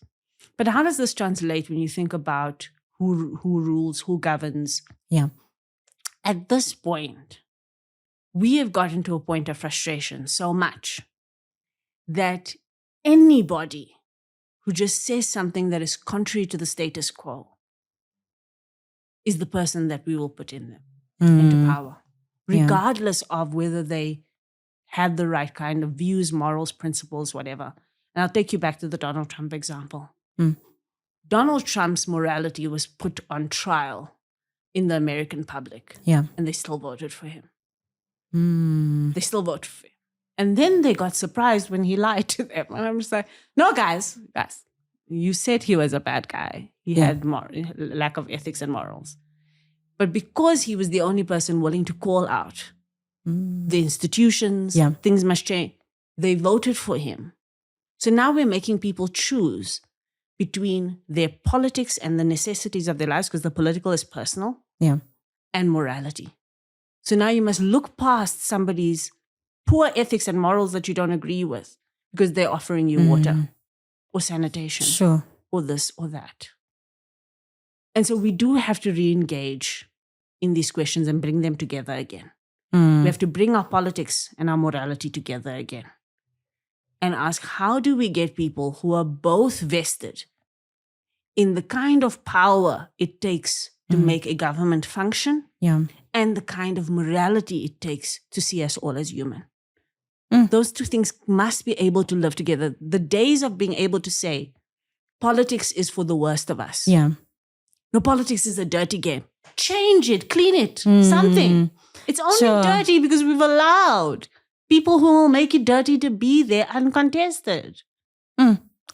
But how does this translate when you think about who rules, who governs? Yeah. At this point, we have gotten to a point of frustration so much that anybody who just says something that is contrary to the status quo is the person that we will put into power, regardless of whether they had the right kind of views, morals, principles, whatever. And I'll take you back to the Donald Trump example. Donald Trump's morality was put on trial in the American public. And they still voted for him. They still voted for him. And then they got surprised when he lied to them. And I'm just like, no, guys, you said he was a bad guy. He had lack of ethics and morals. But because he was the only person willing to call out the institutions, things must change, they voted for him. So now we're making people choose between their politics and the necessities of their lives, because the political is personal, and morality. So now you must look past somebody's poor ethics and morals that you don't agree with because they're offering you water or sanitation or this or that. And so we do have to re-engage in these questions and bring them together again. We have to bring our politics and our morality together again and ask, how do we get people who are both vested in the kind of power it takes to make a government function and the kind of morality it takes to see us all as human? Those two things must be able to live together. The days of being able to say, politics is for the worst of us. Yeah. No, politics is a dirty game. Change it, clean it, something. It's only dirty because we've allowed people who will make it dirty to be there uncontested.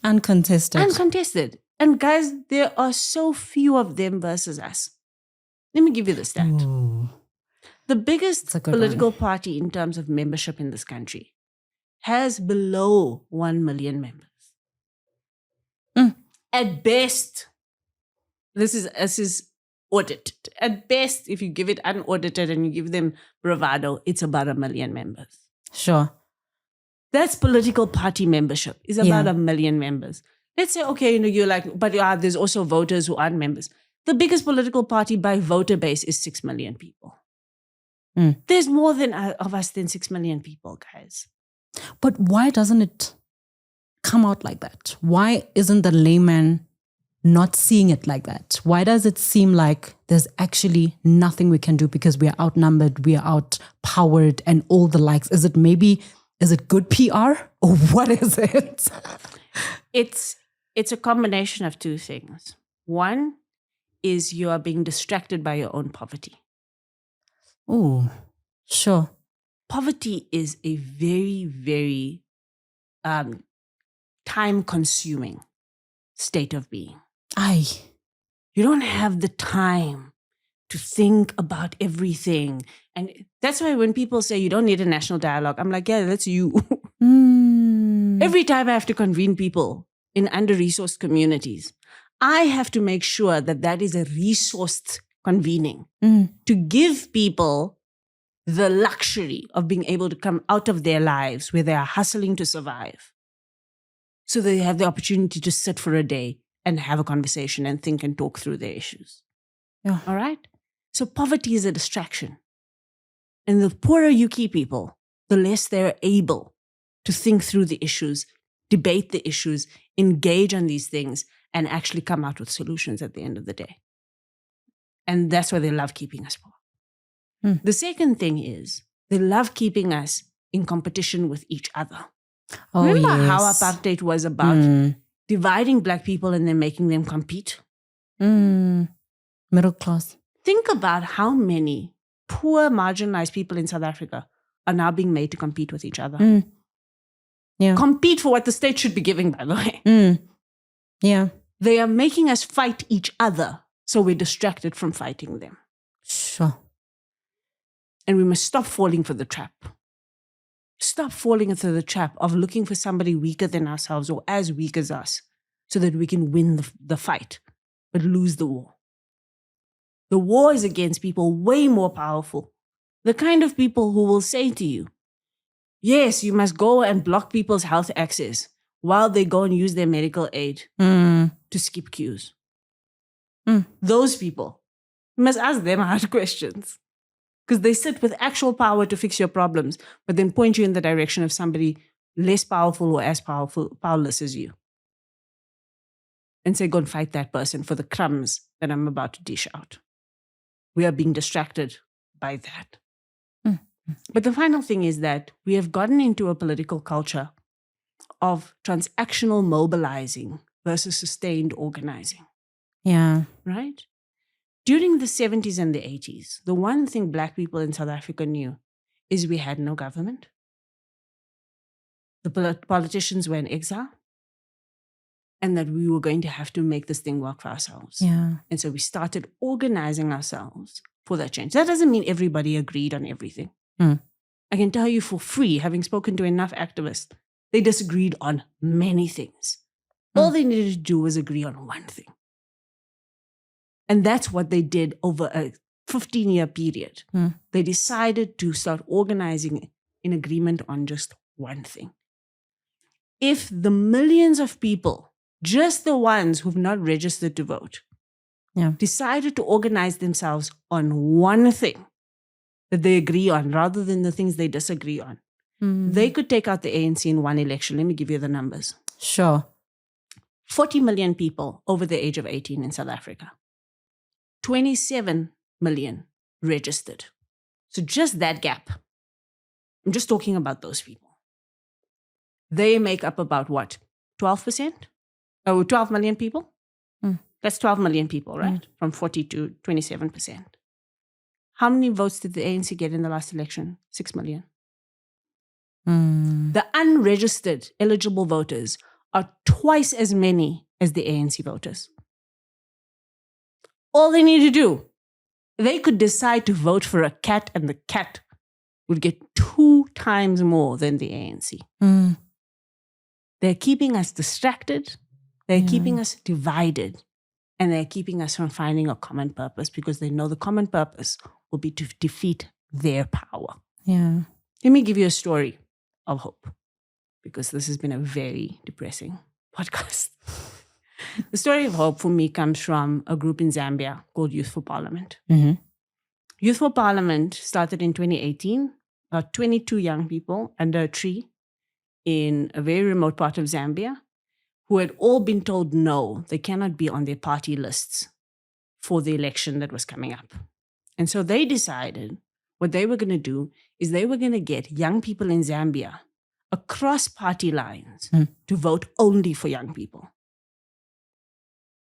Uncontested. And guys, there are so few of them versus us. Let me give you the stat. Ooh. The biggest political party in terms of membership in this country has below 1 million members. At best, this is audited. At best, if you give it unaudited and you give them bravado, it's about 1 million members. Sure. That's political party membership, is about 1 million members. Let's say, okay, you're like, but there's also voters who aren't members. The biggest political party by voter base is 6 million people. There's more of us than 6 million people, guys. But why doesn't it come out like that? Why isn't the layman not seeing it like that? Why does it seem like there's actually nothing we can do because we are outnumbered, we are outpowered and all the likes? Is it good PR or what is it? It's a combination of two things. One is you are being distracted by your own poverty. Oh, sure. Poverty is a very, very time-consuming state of being. You don't have the time to think about everything. And that's why when people say you don't need a national dialogue, I'm like, yeah, that's you. Every time I have to convene people in under-resourced communities, I have to make sure that is a resourced convening to give people the luxury of being able to come out of their lives where they are hustling to survive. So they have the opportunity to sit for a day and have a conversation and think and talk through their issues. Yeah. All right? So poverty is a distraction. And the poorer you keep people, the less they're able to think through the issues, debate the issues, engage on these things, and actually come out with solutions at the end of the day. And that's why they love keeping us poor. The second thing is they love keeping us in competition with each other. Remember how apartheid was about dividing Black people and then making them compete? Middle class. Think about how many poor, marginalized people in South Africa are now being made to compete with each other. Yeah. Compete for what the state should be giving, by the way. Yeah. They are making us fight each other, so we're distracted from fighting them. Sure. And we must stop falling for the trap. Stop falling into the trap of looking for somebody weaker than ourselves or as weak as us so that we can win the fight, but lose the war. The war is against people way more powerful. The kind of people who will say to you, yes, you must go and block people's health access while they go and use their medical aid to skip queues. Those people, you must ask them hard questions. Because they sit with actual power to fix your problems, but then point you in the direction of somebody less powerful or as powerless as you. And say, go and fight that person for the crumbs that I'm about to dish out. We are being distracted by that. But the final thing is that we have gotten into a political culture of transactional mobilizing versus sustained organizing. Yeah. Right? During the 70s and the 80s, the one thing Black people in South Africa knew is we had no government. The politicians were in exile. And that we were going to have to make this thing work for ourselves. Yeah. And so we started organizing ourselves for that change. That doesn't mean everybody agreed on everything. I can tell you for free, having spoken to enough activists, they disagreed on many things. All they needed to do was agree on one thing. And that's what they did over a 15-year period. They decided to start organizing in agreement on just one thing. If the millions of people, just the ones who've not registered to vote, decided to organize themselves on one thing that they agree on rather than the things they disagree on, they could take out the ANC in one election. Let me give you the numbers. Sure. 40 million people over the age of 18 in South Africa. 27 million registered. So just that gap. I'm just talking about those people. They make up about what? 12%? Oh, 12 million people? That's 12 million people, right? From 40 to 27%. How many votes did the ANC get in the last election? 6 million. The unregistered eligible voters are twice as many as the ANC voters. All they need to do, they could decide to vote for a cat and the cat would get 2 times more than the ANC. They're keeping us distracted. They're keeping us divided. And they're keeping us from finding a common purpose because they know the common purpose will be to defeat their power. Yeah. Let me give you a story of hope because this has been a very depressing podcast. The story of hope for me comes from a group in Zambia called Youth for Parliament. Youth for Parliament started in 2018. 22 young people under a tree in a very remote part of Zambia who had all been told no, they cannot be on their party lists for the election that was coming up. And so they decided what they were going to do is they were going to get young people in Zambia across party lines to vote only for young people.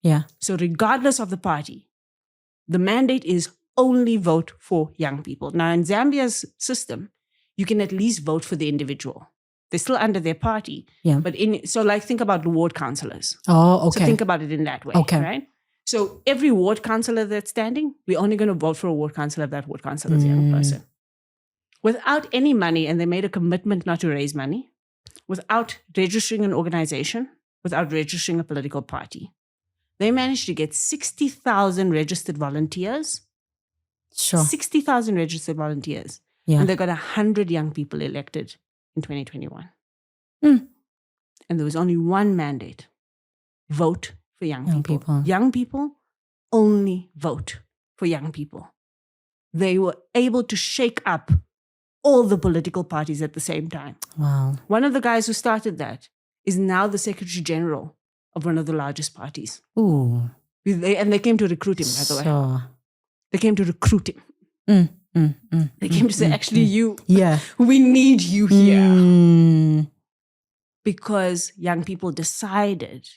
Yeah. So regardless of the party, the mandate is only vote for young people. Now in Zambia's system, you can at least vote for the individual. They're still under their party. Yeah. But think about the ward councillors. Oh, okay. So think about it in that way. Okay. Right? So every ward councillor that's standing, we're only going to vote for a ward councillor if that ward councillor is a young person. Without any money, and they made a commitment not to raise money, without registering an organization, without registering a political party, they managed to get 60,000 registered volunteers. Sure. 60,000 registered volunteers. Yeah. And they got 100 young people elected in 2021. And there was only one mandate. Vote for young people. Young people only vote for young people. They were able to shake up all the political parties at the same time. Wow. One of the guys who started that is now the Secretary General of one of the largest parties. Ooh. And they came to recruit him, by the way. Sure. They came to recruit him. They came to say, actually, we need you here. Because young people decided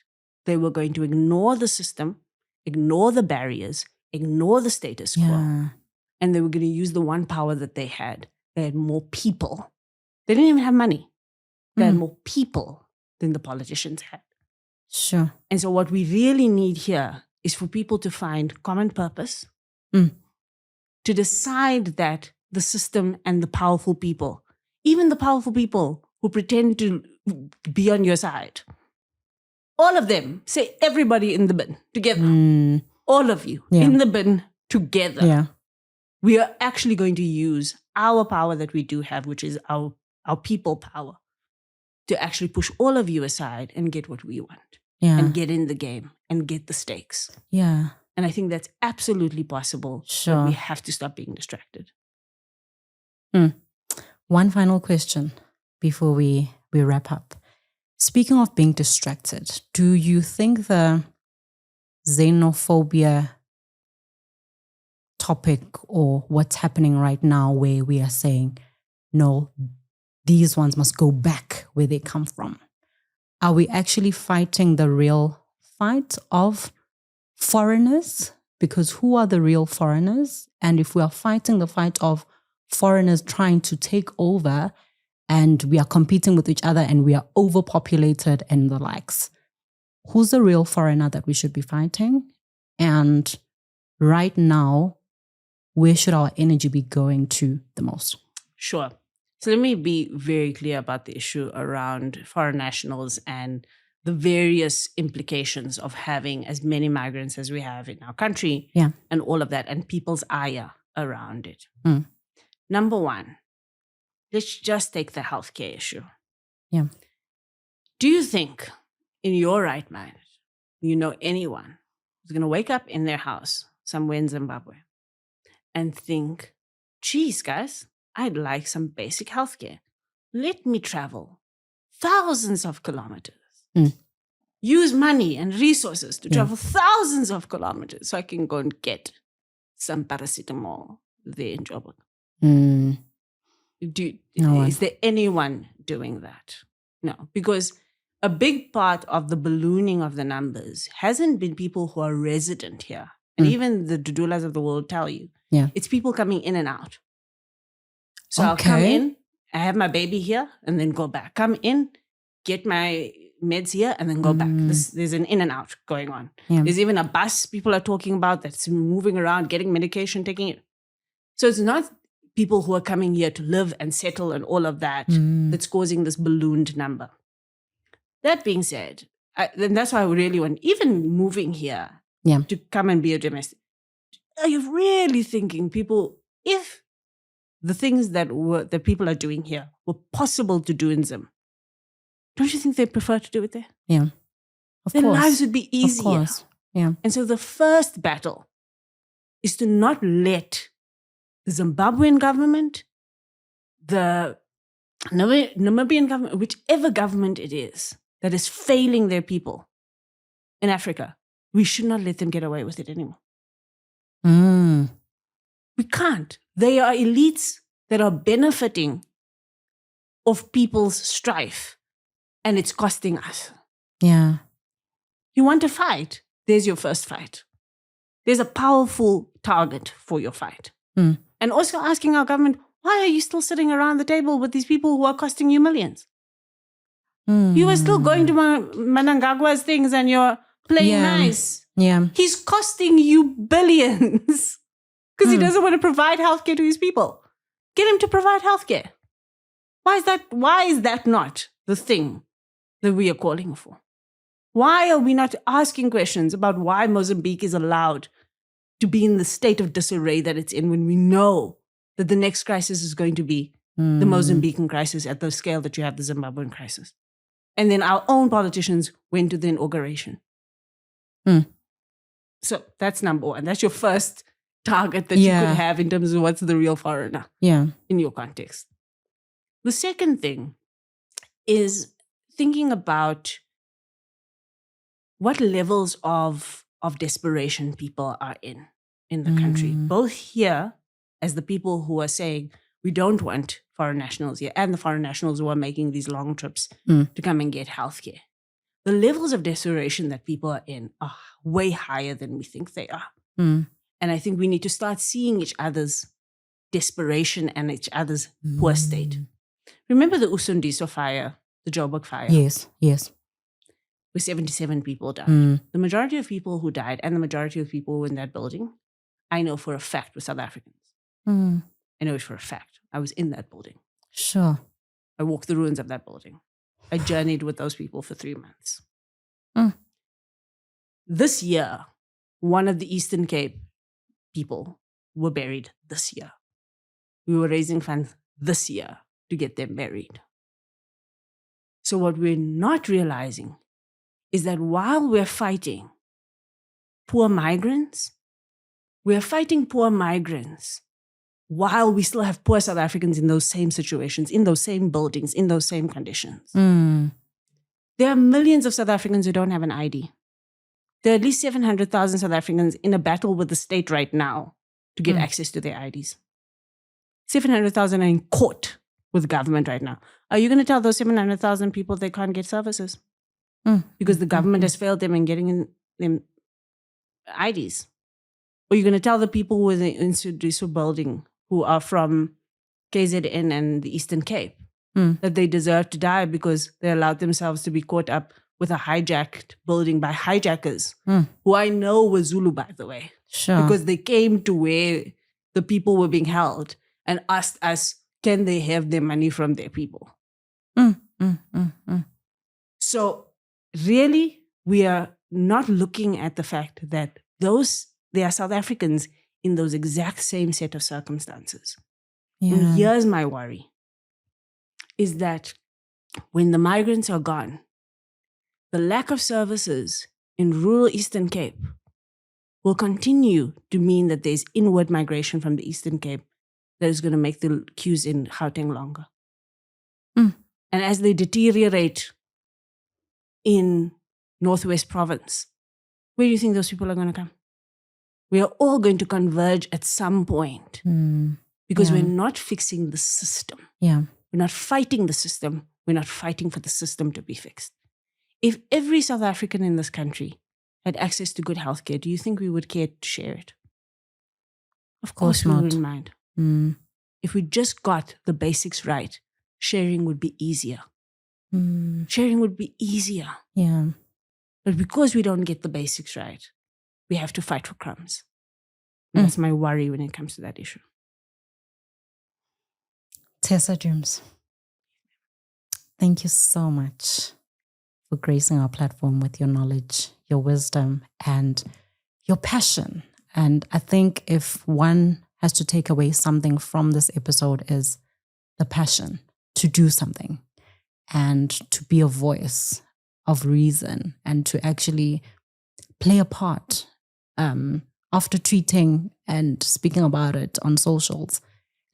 they were going to ignore the system, ignore the barriers, ignore the status quo. And they were going to use the one power that they had. They had more people. They didn't even have money. They had more people than the politicians had. Sure. And so what we really need here is for people to find common purpose, to decide that the system and the powerful people, even the powerful people who pretend to be on your side, all of them, say everybody in the bin together, all of you in the bin together. Yeah. We are actually going to use our power that we do have, which is our people power, to actually push all of you aside and get what we want and get in the game and get the stakes. Yeah. And I think that's absolutely possible. Sure. We have to stop being distracted. One final question before we wrap up. Speaking of being distracted, do you think the xenophobia topic or what's happening right now where we are saying, no, these ones must go back where they come from? Are we actually fighting the real fight of foreigners? Because who are the real foreigners? And if we are fighting the fight of foreigners trying to take over and we are competing with each other and we are overpopulated and the likes, who's the real foreigner that we should be fighting? And right now, where should our energy be going to the most? Sure. So let me be very clear about the issue around foreign nationals and the various implications of having as many migrants as we have in our country and all of that and people's ire around it. Number one, let's just take the healthcare issue. Yeah. Do you think in your right mind, you know anyone who's going to wake up in their house somewhere in Zimbabwe and think, geez, guys, I'd like some basic healthcare. Let me travel thousands of kilometers. Use money and resources to travel thousands of kilometers so I can go and get some paracetamol there in Joburg. Is there anyone doing that? No, because a big part of the ballooning of the numbers hasn't been people who are resident here. And even the Dudulas of the world tell you, it's people coming in and out. So I'll come in, I have my baby here, and then go back. Come in, get my meds here, and then go back. There's an in and out going on. There's even a bus people are talking about that's moving around, getting medication, taking it. So it's not people who are coming here to live and settle and all of that that's causing this ballooned number. That being said, then that's why I really want, even moving here to come and be a domestic, are you really thinking people, if the things that people are doing here were possible to do in Zim, don't you think they prefer to do it there? Yeah. Their lives would be easier. Of course. Yeah. And so the first battle is to not let the Zimbabwean government, the Namibian government, whichever government it is that is failing their people in Africa, we should not let them get away with it anymore. We can't. They are elites that are benefiting of people's strife, and it's costing us. Yeah. You want to fight? There's your first fight. There's a powerful target for your fight. And also asking our government, why are you still sitting around the table with these people who are costing you millions? You are still going to Mnangagwa's things and you're playing nice. Yeah. He's costing you billions because he doesn't want to provide healthcare to his people. Get him to provide healthcare. Why is that not the thing that we are calling for? Why are we not asking questions about why Mozambique is allowed to be in the state of disarray that it's in when we know that the next crisis is going to be the Mozambican crisis at the scale that you have the Zimbabwean crisis? And then our own politicians went to the inauguration. So that's number one. That's your first target that you could have in terms of what's the real foreigner in your context. The second thing is thinking about what levels of desperation people are in the country, both here as the people who are saying we don't want foreign nationals here and the foreign nationals who are making these long trips to come and get healthcare. The levels of desperation that people are in are way higher than we think they are. And I think we need to start seeing each other's desperation and each other's poor state. Remember the Usundiso fire, the Joburg fire? Yes. Where 77 people died. The majority of people who died and the majority of people who were in that building, I know for a fact were South Africans. I know it for a fact. I was in that building. Sure. I walked the ruins of that building. I journeyed with those people for 3 months. This year, one of the Eastern Cape people were buried this year. We were raising funds this year to get them buried. So what we're not realizing is that while we're fighting poor migrants, we're fighting poor migrants while we still have poor South Africans in those same situations, in those same buildings, in those same conditions. There are millions of South Africans who don't have an ID. There are at least 700,000 South Africans in a battle with the state right now to get access to their IDs. 700,000 are in court with government right now. Are you going to tell those 700,000 people they can't get services? Because the government has failed them in getting them IDs? Or are you going to tell the people who are in the Insudiso building who are from KZN and the Eastern Cape that they deserve to die because they allowed themselves to be caught up with a hijacked building by hijackers, who I know were Zulu, by the way. Sure. Because they came to where the people were being held and asked us, can they have their money from their people? So really, we are not looking at the fact that they are South Africans in those exact same set of circumstances. And here's my worry, is that when the migrants are gone, the lack of services in rural Eastern Cape will continue to mean that there's inward migration from the Eastern Cape that is going to make the queues in Gauteng longer. And as they deteriorate in Northwest Province, where do you think those people are going to come? We are all going to converge at some point because we're not fixing the system. We're not fighting the system. We're not fighting for the system to be fixed. If every South African in this country had access to good healthcare, do you think we would care to share it? Of course we not. wouldn't mind. If we just got the basics right, sharing would be easier. Sharing would be easier. Yeah. But because we don't get the basics right, we have to fight for crumbs. That's my worry when it comes to that issue. Tessa Dooms, thank you so much for gracing our platform with your knowledge, your wisdom, and your passion. And I think if one has to take away something from this episode is the passion to do something and to be a voice of reason and to actually play a part. After tweeting and speaking about it on socials,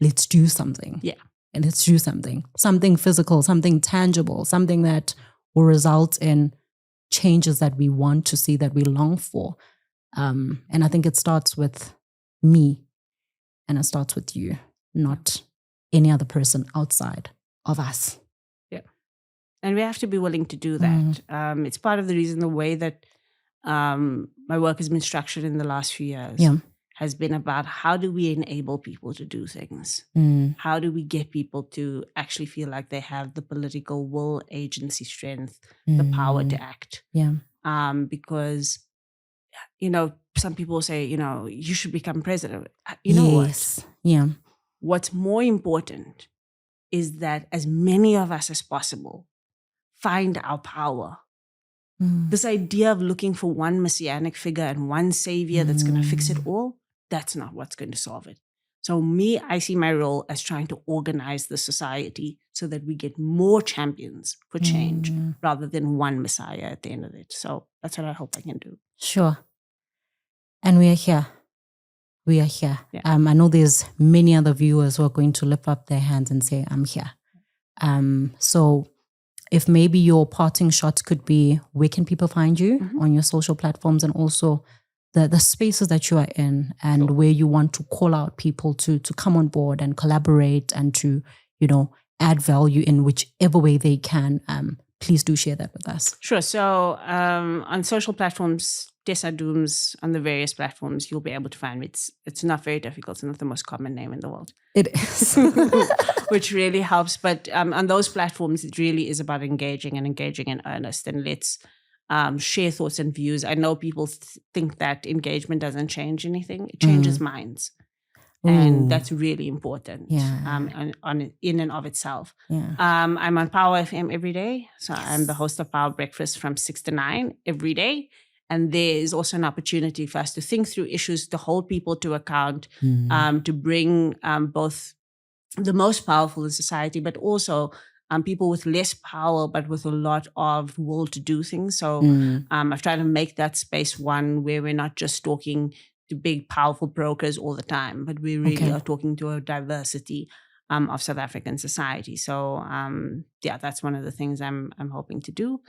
let's do something. Yeah. And let's do something physical, something tangible, something that will result in changes that we want to see, that we long for. And I think it starts with me and it starts with you, not any other person outside of us. Yeah. And we have to be willing to do that. It's part of the reason the way that my work has been structured in the last few years. Yeah. Has been about how do we enable people to do things? How do we get people to actually feel like they have the political will, agency, strength, the power to act? Yeah. Because, some people say, you should become president. You know what? Yeah. What's more important is that as many of us as possible find our power. This idea of looking for one messianic figure and one savior that's going to fix it all, that's not what's going to solve it. So I see my role as trying to organize the society so that we get more champions for change rather than one messiah at the end of it. So that's what I hope I can do. Sure. And we are here. We are here. Yeah. I know there's many other viewers who are going to lift up their hands and say, I'm here. So if maybe your parting shots could be, where can people find you on your social platforms, and also the spaces that you are in, and where you want to call out people to come on board and collaborate and to, add value in whichever way they can. Please do share that with us. Sure. So on social platforms, Tessa Dooms, on the various platforms, you'll be able to find me. It's not very difficult. It's not the most common name in the world. It is. Which really helps. But on those platforms, it really is about engaging in earnest. And let's share thoughts and views. I know people think that engagement doesn't change anything. It changes minds. And that's really important in and of itself. Yeah. I'm on Power FM every day. So I'm the host of Power Breakfast from 6 to 9 every day. And there is also an opportunity for us to think through issues, to hold people to account, to bring both the most powerful in society, but also people with less power, but with a lot of will to do things. So I've tried to make that space one where we're not just talking to big, powerful brokers all the time, but we really are talking to a diversity of South African society. So that's one of the things I'm hoping to do.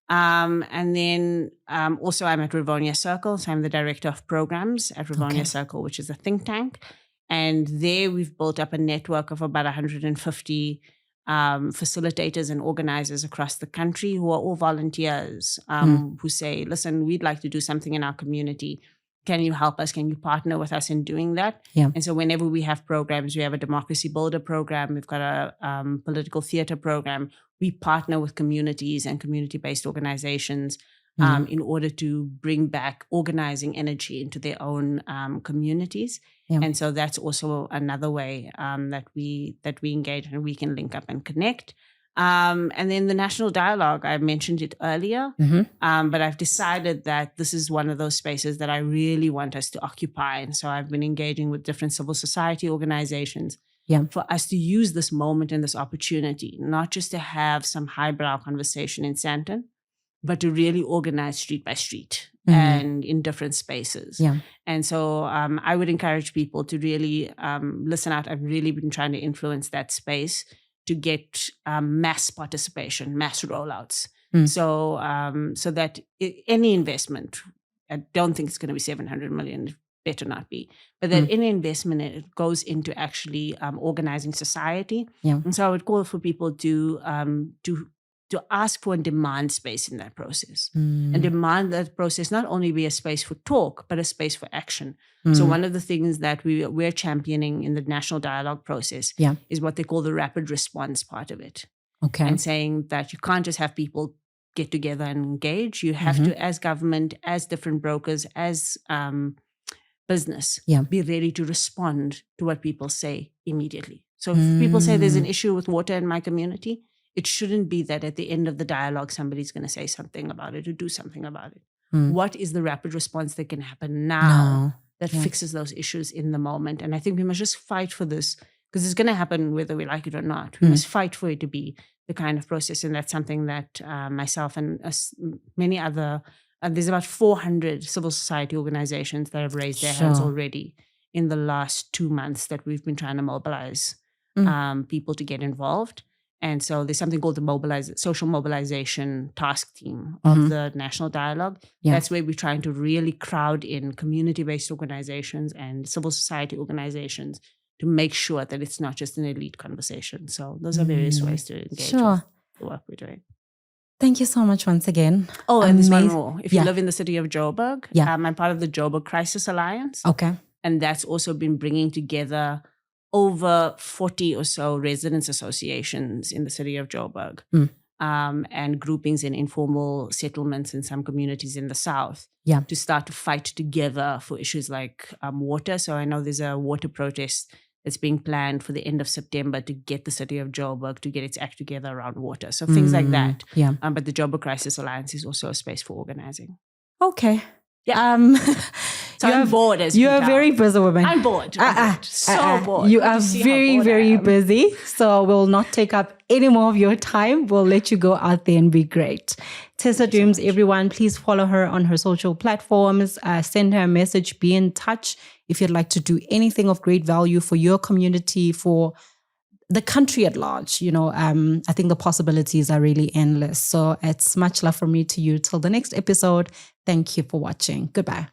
And then also I'm at Rivonia Circle. So I'm the director of programs at Rivonia Circle, which is a think tank. And there we've built up a network of about 150 facilitators and organizers across the country who are all volunteers who say, listen, we'd like to do something in our community. Can you help us? Can you partner with us in doing that? Yeah. And so whenever we have programs, we have a democracy builder program, we've got a political theater program, we partner with communities and community-based organizations in order to bring back organizing energy into their own communities. Yeah. And so that's also another way that we engage and we can link up and connect. And then the national dialogue, I mentioned it earlier, but I've decided that this is one of those spaces that I really want us to occupy. And so I've been engaging with different civil society organizations for us to use this moment and this opportunity, not just to have some highbrow conversation in Sandton, but to really organize street by street and in different spaces. Yeah. And so I would encourage people to really listen out. I've really been trying to influence that space to get mass participation, mass rollouts. So that any investment, I don't think it's going to be 700 million. better not be. But that any investment in it goes into actually organizing society. Yeah. And so I would call for people to ask for and demand space in that process, and demand that process not only be a space for talk, but a space for action. So one of the things that we're championing in the national dialogue process is what they call the rapid response part of it. Okay. And saying that you can't just have people get together and engage. You have to, as government, as different brokers, as business, be ready to respond to what people say immediately. So if people say there's an issue with water in my community, it shouldn't be that at the end of the dialogue, somebody's going to say something about it or do something about it. What is the rapid response that can happen now that fixes those issues in the moment? And I think we must just fight for this, because it's going to happen whether we like it or not. We must fight for it to be the kind of process. And that's something that myself and many other, there's about 400 civil society organizations that have raised their hands already in the last 2 months that we've been trying to mobilize people to get involved. And so there's something called the social mobilization task team of the national dialogue. That's where we're trying to really crowd in community-based organizations and civil society organizations to make sure that it's not just an elite conversation. So those are various ways to engage with the work we're doing. Thank you so much once again. Oh, and there's one more. If you live in the city of Joburg, I'm part of the Joburg Crisis Alliance. Okay. And that's also been bringing together over 40 or so residents associations in the city of Joburg, and groupings in informal settlements in some communities in the south to start to fight together for issues like water. So I know there's a water protest that's being planned for the end of September to get the city of Joburg to get its act together around water. So things like that. Yeah. But the Joburg Crisis Alliance is also a space for organizing. Okay. Yeah. So I'm bored as you are a very busy woman. I'm bored. So bored. You are very, very busy. So we'll not take up any more of your time. We'll let you go out there and be great. Tessa Dooms, everyone, please follow her on her social platforms. Send her a message. Be in touch if you'd like to do anything of great value for your community, for the country at large. I think the possibilities are really endless. So it's much love from me to you. Till the next episode. Thank you for watching. Goodbye.